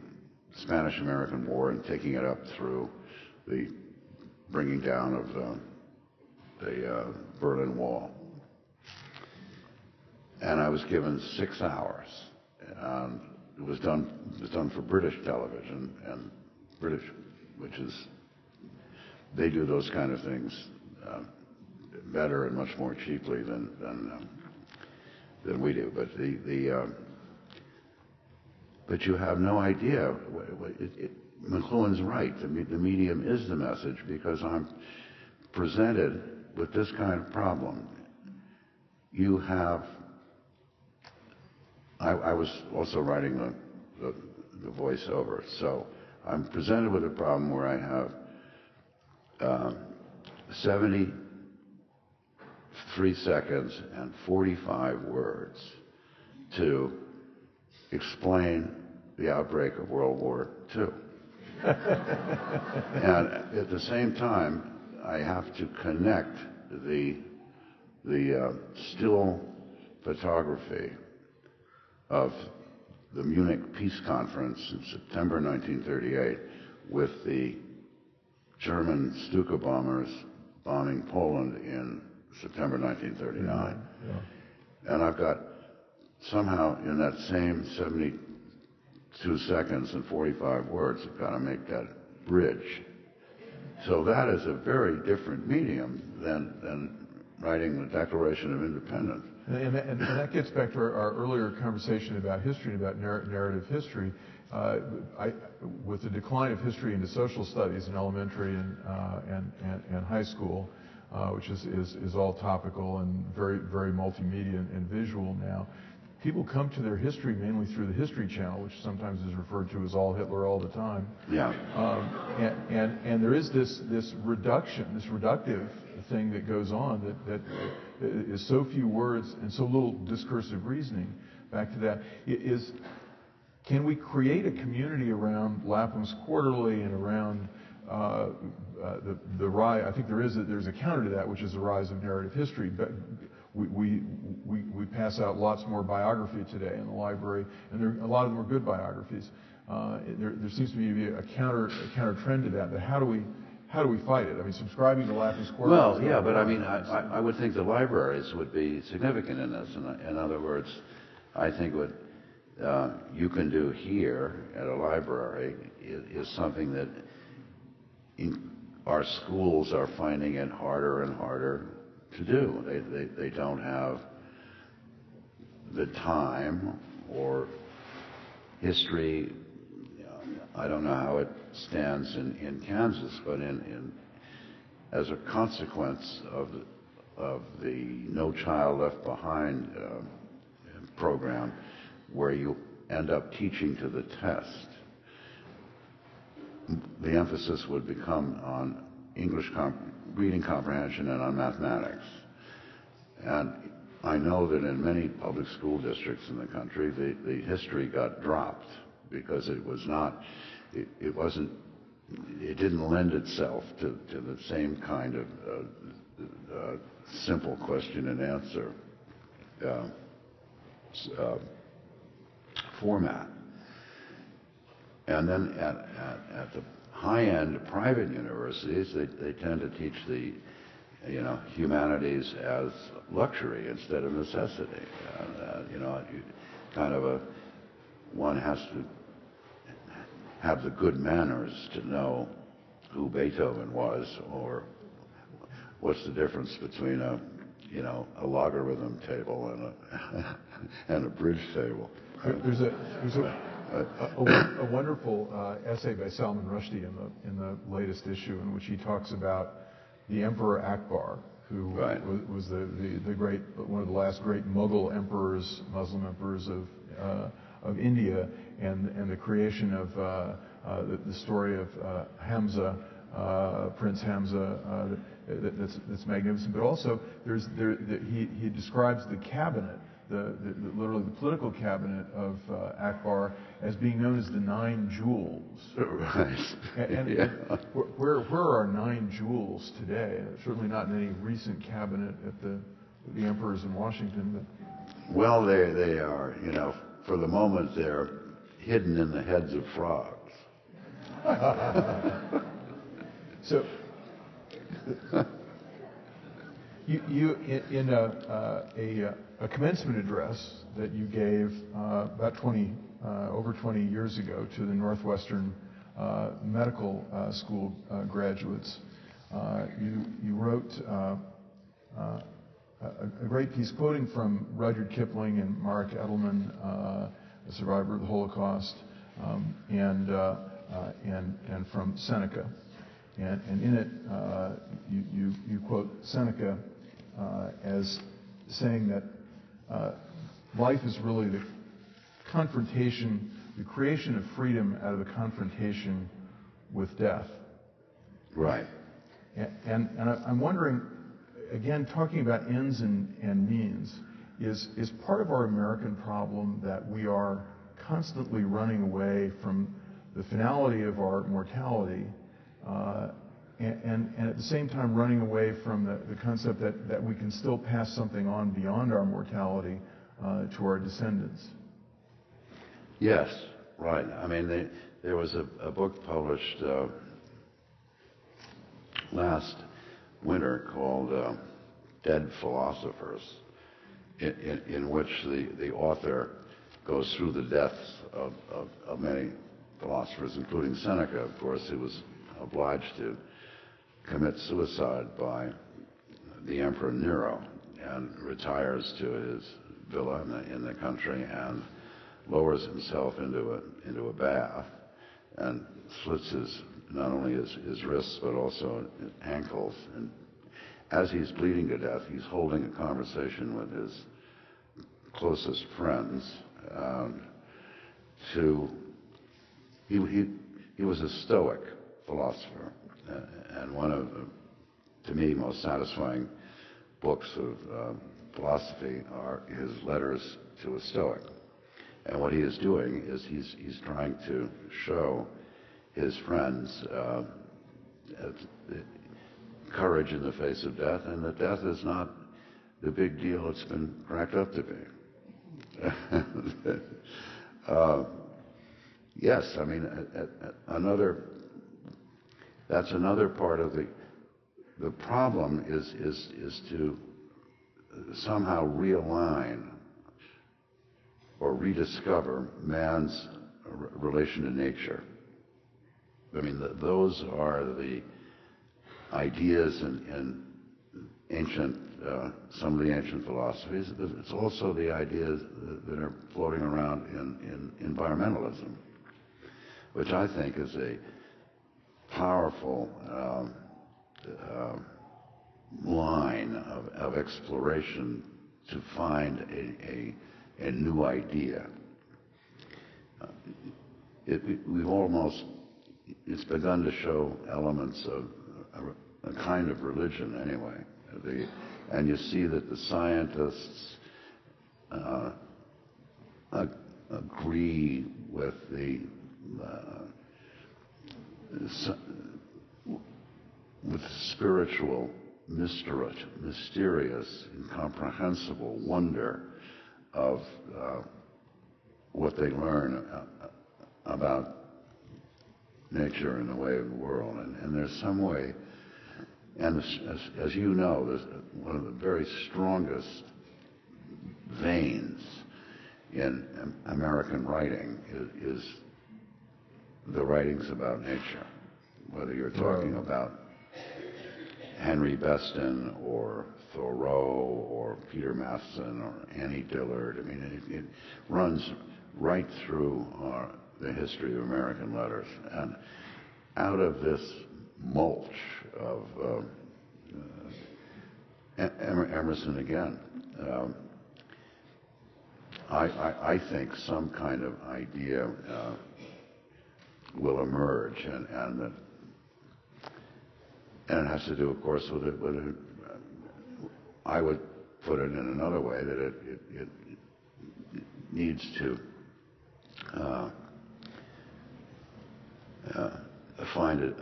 Spanish-American War and taking it up through the bringing down of the Berlin Wall. And I was given 6 hours. And it was done for British television, and British, which is, they do those kind of things better and much more cheaply than we do. But but you have no idea. McLuhan's right. The medium is the message, because I'm presented with this kind of problem. You have. I was also writing the voiceover, so I'm presented with a problem where I have 73 seconds and 45 words to explain the outbreak of World War II. And at the same time, I have to connect the still photography of the Munich Peace Conference in September 1938 with the German Stuka bombers bombing Poland in September 1939. Yeah. And I've got somehow in that same 72 seconds and 45 words, I've got to make that bridge. So that is a very different medium than writing the Declaration of Independence. And that gets back to our earlier conversation about history, about narrative history. With the decline of history into social studies in elementary and high school, which is all topical and very, very multimedia and visual now, people come to their history mainly through the History Channel, which sometimes is referred to as all Hitler all the time. Yeah. And there is this reduction, this reductive thing that goes on that is so few words and so little discursive reasoning. Back to that, can we create a community around Lapham's Quarterly and around the rise? I think there's a counter to that, which is the rise of narrative history. But we pass out lots more biography today in the library, and a lot of them are good biographies. There seems to be a counter trend to that. But how do we fight it? I mean, subscribing to Lapham's Quarterly. Well, yeah, but I mean, I would think the libraries would be significant in this. In other words, I think what you can do here at a library is something that our schools are finding it harder and harder to do. They don't have the time or history. I don't know how it stands in Kansas, but as a consequence of the No Child Left Behind program, where you end up teaching to the test, the emphasis would become on English reading comprehension and on mathematics. And I know that in many public school districts in the country, the history got dropped because it didn't lend itself to the same kind of simple question and answer format. And then at the high-end private universities, they tend to teach the humanities as luxury instead of necessity. One has to have the good manners to know who Beethoven was, or what's the difference between a logarithm table and a bridge table. There's a wonderful essay by Salman Rushdie in the latest issue in which he talks about the Emperor Akbar, who was the great, one of the last great Mughal emperors, Muslim emperors of India, and the creation of the story of Hamza, Prince Hamza, that's magnificent. But also, he describes the cabinet, literally the political cabinet of Akbar, as being known as the 9 jewels. Right. And where are our 9 jewels today? Certainly not in any recent cabinet at the emperors in Washington. But. Well, they are. For the moment, they're hidden in the heads of frogs. So, you in a commencement address that you gave about over 20 years ago to the Northwestern Medical School graduates, you wrote a great piece quoting from Rudyard Kipling and Mark Edelman, a survivor of the Holocaust, and from Seneca. And in it, you quote Seneca as saying that life is really the confrontation, the creation of freedom out of a confrontation with death. Right. And I'm wondering, again, talking about ends and means, is part of our American problem that we are constantly running away from the finality of our mortality, and at the same time running away from the concept that we can still pass something on beyond our mortality to our descendants. Yes, right. I mean, there was a book published last winter called Dead Philosophers, in which the author goes through the deaths of many philosophers, including Seneca, of course, who was obliged to commit suicide by the Emperor Nero and retires to his villa in the country and lowers himself into a bath and slits not only his wrists but also his ankles. And as he's bleeding to death, he's holding a conversation with his closest friends. He was a Stoic philosopher, and one of the, to me, most satisfying books of philosophy are his letters to a Stoic. And what he is doing is he's trying to show his friends courage in the face of death, and that death is not the big deal it's been cracked up to be. Yes, I mean, that's another part of the problem is to somehow realign or rediscover man's relation to nature. I mean, those are the ideas in ancient, some of the ancient philosophies. It's also the ideas that are floating around in environmentalism, which I think is a powerful line of exploration to find a new idea. It's begun to show elements of a kind of religion anyway. And you see that the scientists agree with with spiritual, mysterious, incomprehensible wonder of what they learn about nature and the way of the world. And there's some way, and as you know, one of the very strongest veins in American writing is the writings about nature, whether you're talking about Henry Beston or Thoreau or Peter Matheson or Annie Dillard. I mean, it runs right through the history of American letters. And out of this mulch of Emerson again, I think some kind of idea will emerge, and it has to do, of course, with it. I would put it in another way, that it needs to find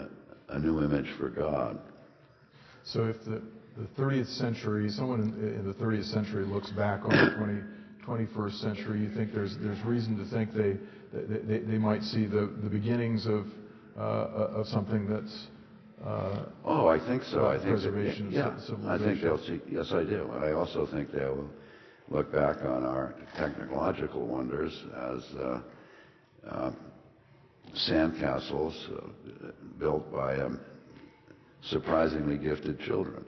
a new image for God. So if the 30th century, someone in the 30th century looks back on the 21st century, you think there's reason to think they might see the beginnings of something that's I think so. I think preservation of civilization. I think they'll see. Yes, I do. I also think they'll look back on our technological wonders as sandcastles built by surprisingly gifted children.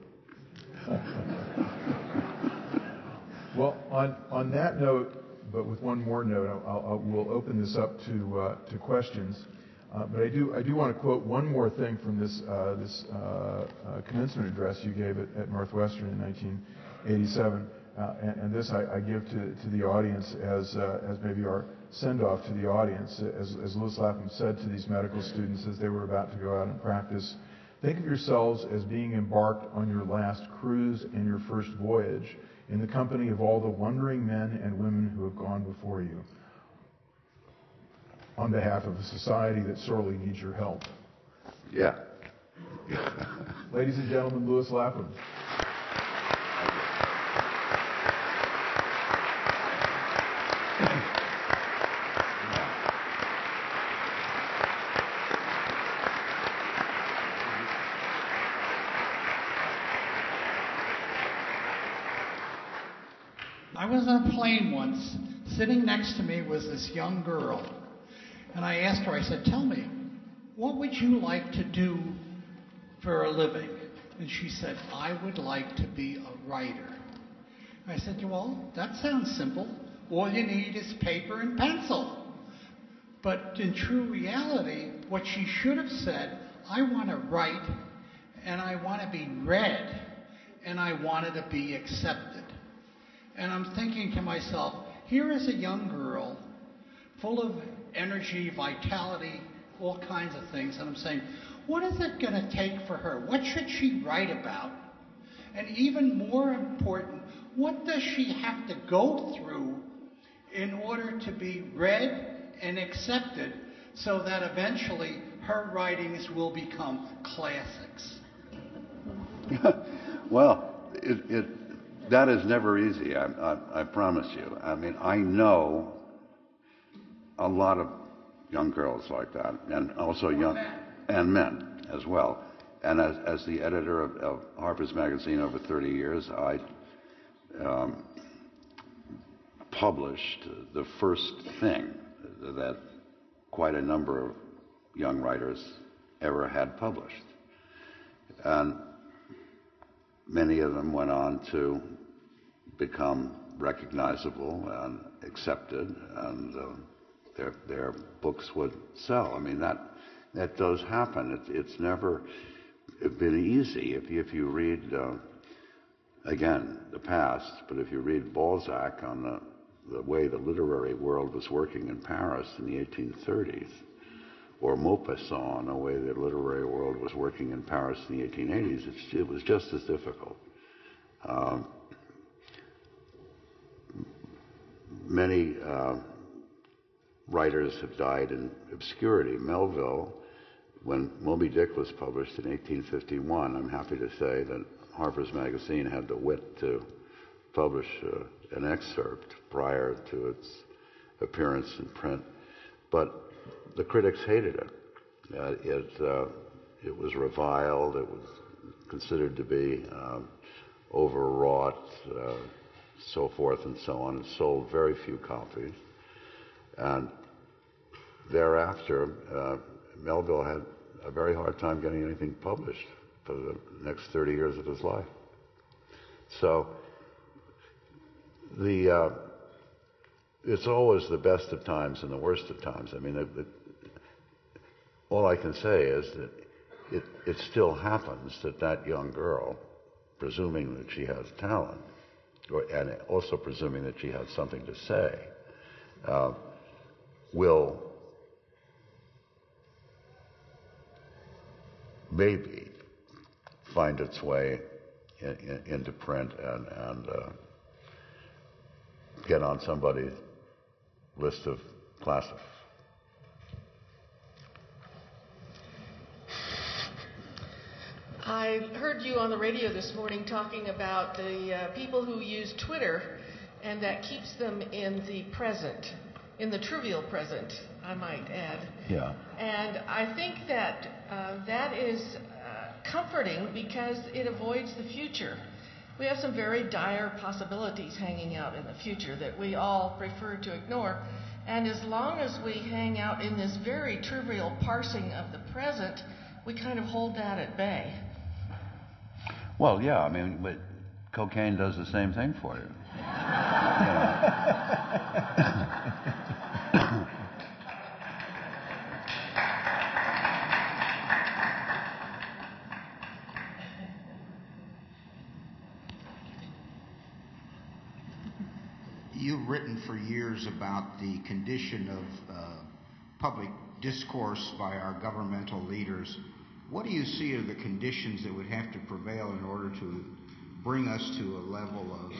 Well, on that note, but with one more note, we'll open this up to questions. But I do want to quote one more thing from this commencement address you gave at Northwestern in 1987, and this I give to the audience as maybe our send-off to the audience. As Lewis Lapham said to these medical students as they were about to go out and practice, think of yourselves as being embarked on your last cruise and your first voyage in the company of all the wondering men and women who have gone before you. on behalf of a society that sorely needs your help. Yeah. Ladies and gentlemen, Lewis Lapham. I was on a plane once. Sitting next to me was this young girl. And I asked her, I said, tell me, what would you like to do for a living? And she said, I would like to be a writer. I said, well, that sounds simple. All you need is paper and pencil. But in true reality, what she should have said, I want to write, and I want to be read, and I wanted to be accepted. And I'm thinking to myself, here is a young girl full of energy, vitality, all kinds of things. And I'm saying, what is it going to take for her? What should she write about? And even more important, what does she have to go through in order to be read and accepted so that eventually her writings will become classics? Well, that is never easy, I promise you. I mean, I know a lot of young girls like that, and also young and men as well. And as the editor of Harper's Magazine over 30 years, I published the first thing that quite a number of young writers ever had published. And many of them went on to become recognizable and accepted, and their books would sell. I mean, that does happen. It's never been easy. If you read, again, the past, but if you read Balzac on the way the literary world was working in Paris in the 1830s, or Maupassant on the way the literary world was working in Paris in the 1880s, it was just as difficult. Many writers have died in obscurity. Melville, when Moby Dick was published in 1851, I'm happy to say that Harper's Magazine had the wit to publish an excerpt prior to its appearance in print. But the critics hated it. It was reviled. It was considered to be overwrought, so forth and so on. It sold very few copies. And thereafter, Melville had a very hard time getting anything published for the next 30 years of his life. So it's always the best of times and the worst of times. I mean, all I can say is that it still happens that young girl, presuming that she has talent, and also presuming that she has something to say, will maybe find its way into print and get on somebody's list of classics. I heard you on the radio this morning talking about the people who use Twitter, and that keeps them in the present, in the trivial present, I might add. Yeah. And I think that that is comforting because it avoids the future. We have some very dire possibilities hanging out in the future that we all prefer to ignore. And as long as we hang out in this very trivial parsing of the present, we kind of hold that at bay. Well, yeah, I mean, but cocaine does the same thing for you. You've written for years about the condition of public discourse by our governmental leaders. What do you see are the conditions that would have to prevail in order to bring us to a level of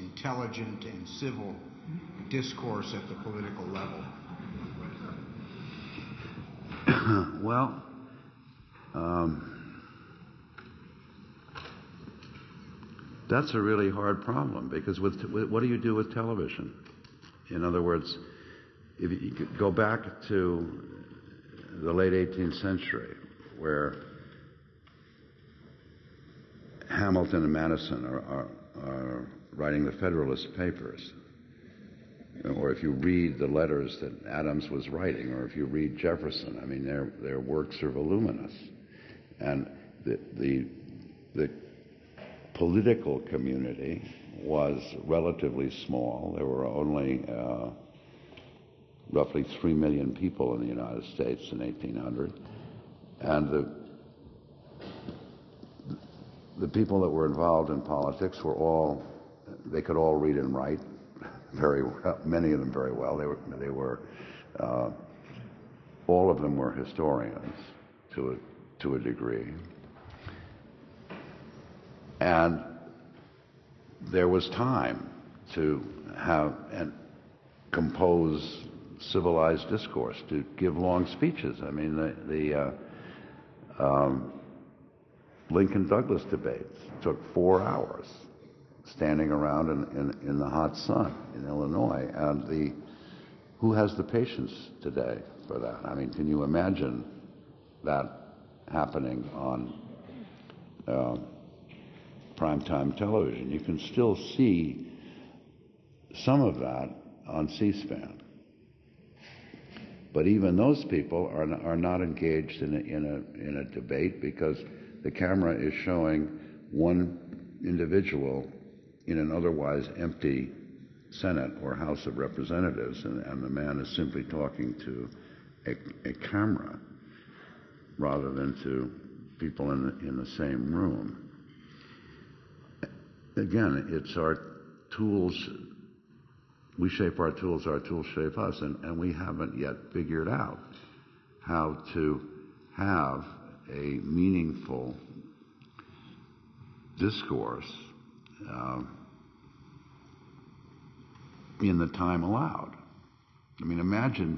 intelligent and civil discourse at the political level? Well, that's a really hard problem, because with what do you do with television? In other words, if you could go back to the late 18th century, where Hamilton and Madison are writing the Federalist Papers, or if you read the letters that Adams was writing, or if you read Jefferson, I mean, their works are voluminous, and the political community was relatively small. There were only roughly 3 million people in the United States in 1800, and the people that were involved in politics they could all read and write very well, many of them very well. They were all of them were historians to a degree. And there was time to have and compose civilized discourse, to give long speeches. I mean, the Lincoln-Douglas debates took 4 hours, standing around in the hot sun in Illinois. And who has the patience today for that? I mean, can you imagine that happening on primetime television? You can still see some of that on C-SPAN, but even those people are not engaged in a debate, because the camera is showing one individual in an otherwise empty Senate or House of Representatives, and the man is simply talking to a camera rather than to people in the same room. Again, it's our tools. We shape our tools shape us, and we haven't yet figured out how to have a meaningful discourse in the time allowed. I mean, imagine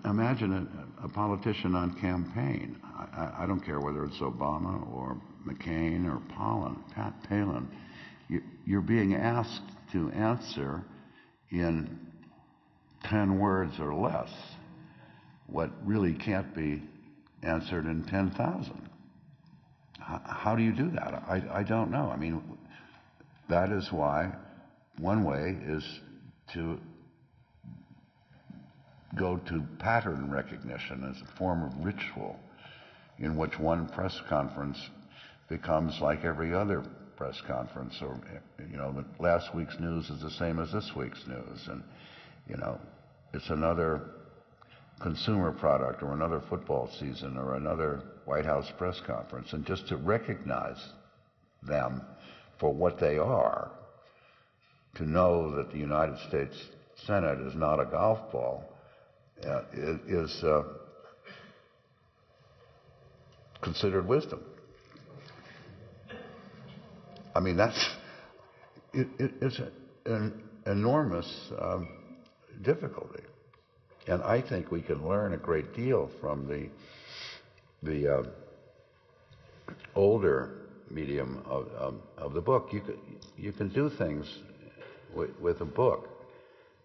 imagine a politician on campaign. I don't care whether it's Obama or McCain or Palin. You're being asked to answer in 10 words or less what really can't be answered in 10,000. How do you do that? I don't know. I mean, that is why one way is to go to pattern recognition as a form of ritual, in which one press conference becomes like every other press conference, or last week's news is the same as this week's news, and it's another consumer product or another football season or another White House press conference, and just to recognize them for what they are, to know that the United States Senate is not a golf ball, is considered wisdom. I mean, it's an enormous difficulty, and I think we can learn a great deal from the older medium of the book. You can do things with a book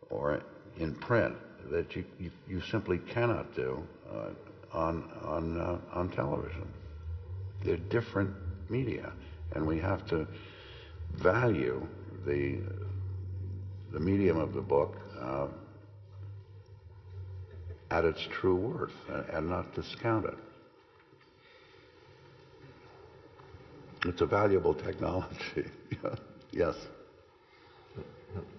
or in print that you simply cannot do on television. They're different media, and we have to value the medium of the book at its true worth and not discount it. It's a valuable technology. Yes.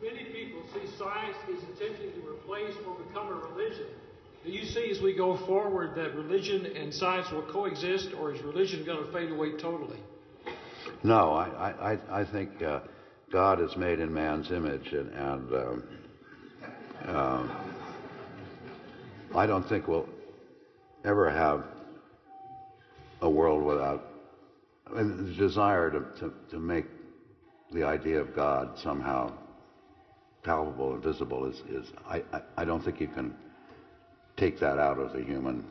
Many people see science is attempting to replace or become a religion. Do you see as we go forward that religion and science will coexist, or is religion going to fade away totally? No, I think God is made in man's image, and I don't think we'll ever have a world without. I mean, the desire to make the idea of God somehow palpable and visible is I don't think you can take that out of the human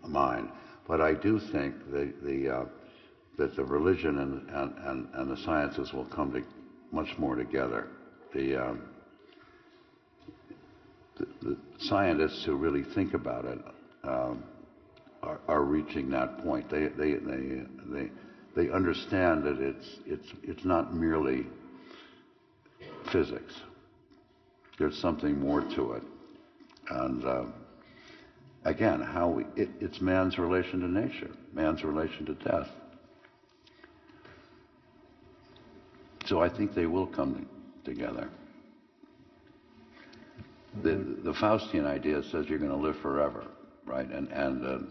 mind. But I do think that the religion and the sciences will come much more together. The scientists who really think about it are reaching that point. They understand that it's not merely physics. There's something more to it, and again, it's man's relation to nature, man's relation to death. So I think they will come together. The Faustian idea says you're going to live forever, right? And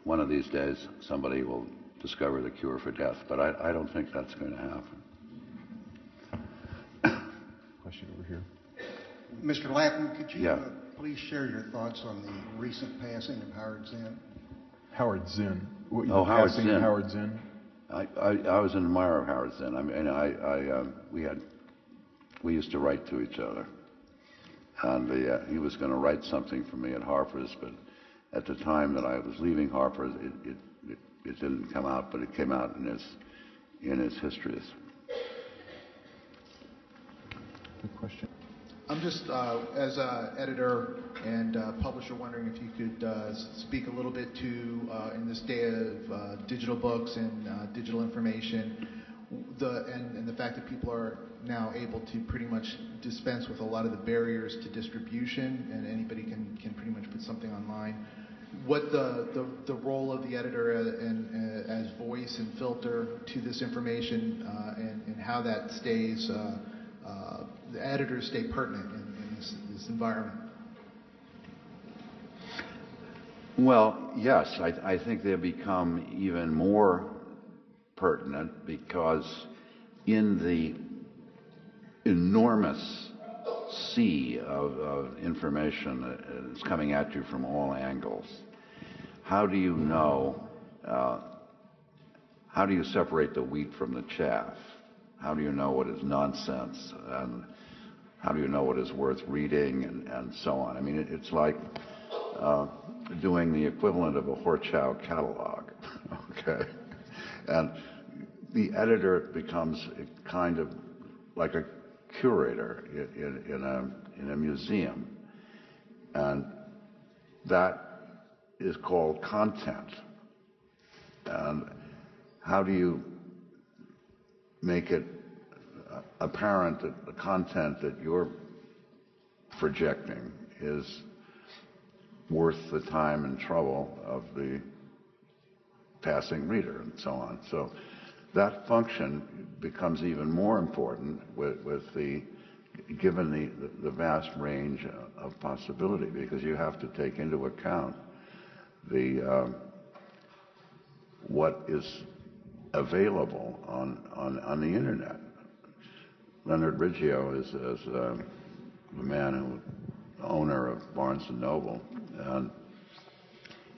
one of these days somebody will discover the cure for death, but I don't think that's going to happen. Question over here. Mr. Lapham, could you please share your thoughts on the recent passing of Howard Zinn? Howard Zinn. Howard Zinn. Howard Zinn. I was an admirer of Howard Zinn. I mean, we used to write to each other, and he was going to write something for me at Harper's, but at the time that I was leaving Harper's, it didn't come out, but it came out in his histories. Good question. I'm just, as an editor and publisher, wondering if you could speak a little bit to, in this day of digital books and digital information, and the fact that people are now able to pretty much dispense with a lot of the barriers to distribution, and anybody can pretty much put something online. What the role of the editor as voice and filter to this information, and how that stays, the editors stay pertinent in this environment. Well, yes, I think they become even more pertinent because in the enormous sea of information that's coming at you from all angles, how do you know, how do you separate the wheat from the chaff? How do you know what is nonsense? And how do you know what is worth reading and so on? I mean, it's like doing the equivalent of a Horchow catalog, okay? And the editor becomes kind of like a curator in a museum, and that is called content. And how do you make it apparent that the content that you're projecting is worth the time and trouble of the passing reader and so on? So that function becomes even more important given the vast range of possibility, because you have to take into account what is available on the internet. Leonard Riggio is the owner of Barnes & Noble, and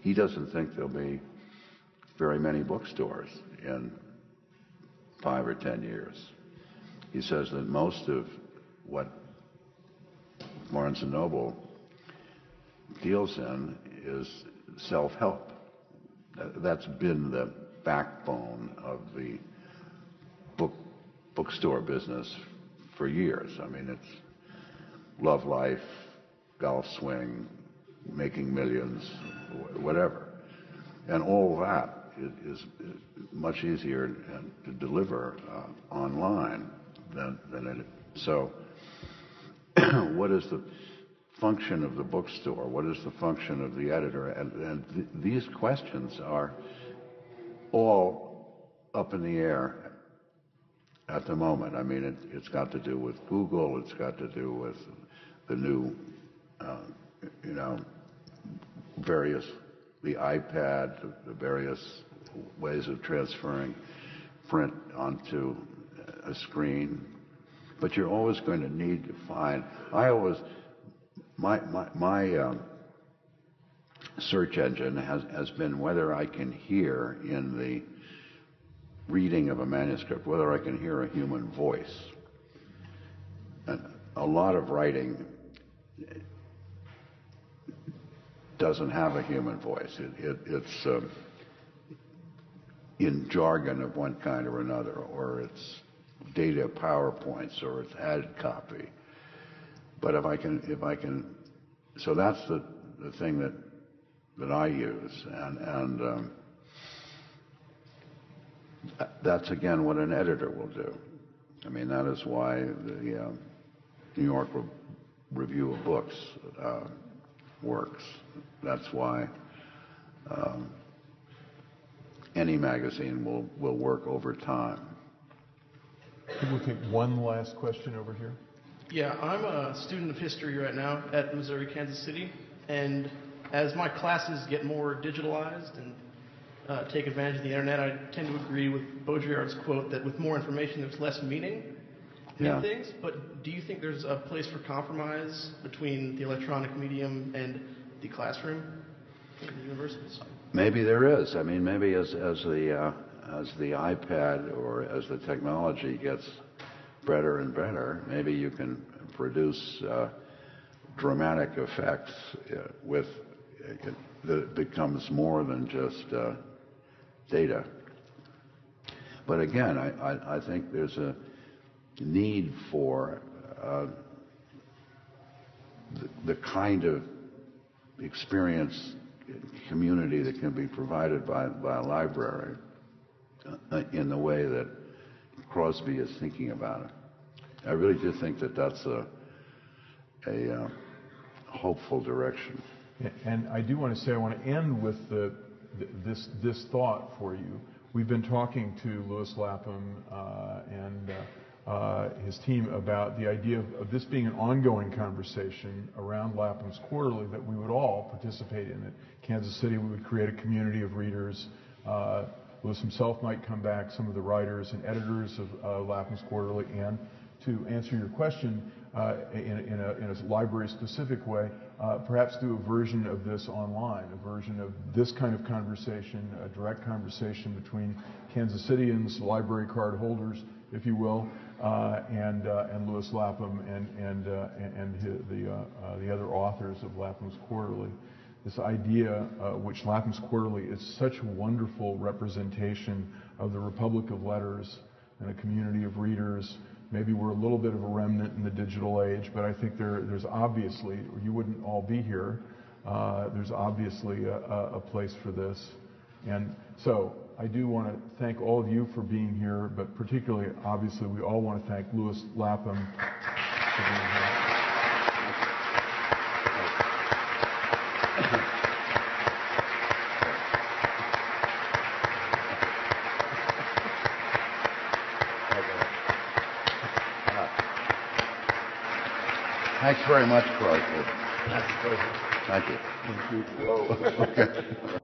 he doesn't think there'll be very many bookstores in 5 or 10 years. He says that most of what Barnes & Noble deals in is self-help. That's been the backbone of the bookstore business for years. I mean, it's Love Life, Golf Swing, Making Millions, whatever. And all that is much easier to deliver online than it is. So what is the function of the bookstore? What is the function of the editor? And these questions are all up in the air at the moment. I mean, it's got to do with Google. It's got to do with the new, the iPad, the various ways of transferring print onto a screen. But you're always going to need to find. My search engine has been whether I can hear in the reading of a manuscript, whether I can hear a human voice. And a lot of writing doesn't have a human voice. It's in jargon of one kind or another, or it's data PowerPoints, or it's ad copy. But if I can, so that's the thing that I use, and that's again what an editor will do. I mean, that is why the New York Review of Books works. That's why any magazine will work over time. We'll take one last question over here. Yeah, I'm a student of history right now at Missouri, Kansas City, and as my classes get more digitalized and take advantage of the internet, I tend to agree with Baudrillard's quote that with more information there's less meaning in things, but do you think there's a place for compromise between the electronic medium and the classroom in the universities? Maybe there is. I mean, maybe as the iPad or as the technology gets better and better, maybe you can produce dramatic effects that becomes more than just data. But again, I think there's a need for the kind of experience community that can be provided by a library in the way that Crosby is thinking about it. I really do think that that's a hopeful direction. And I do want to say, I want to end with this thought for you. We've been talking to Lewis Lapham and his team about the idea of this being an ongoing conversation around Lapham's Quarterly, that we would all participate in it. Kansas City, we would create a community of readers. Lewis himself might come back, some of the writers and editors of Lapham's Quarterly, and to answer your question in a library-specific way, perhaps do a version of this online, a version of this kind of conversation, a direct conversation between Kansas Cityans, library card holders, if you will, and Lewis Lapham and the other authors of Lapham's Quarterly. This idea, which Lapham's Quarterly is such a wonderful representation of the Republic of Letters and a community of readers. Maybe we're a little bit of a remnant in the digital age, but I think there's obviously, or you wouldn't all be here, there's obviously a place for this. And so I do want to thank all of you for being here, but particularly, obviously, we all want to thank Lewis Lapham for being here. Thanks very much, Crosby. That's a pleasure. Thank you. Thank you. Okay.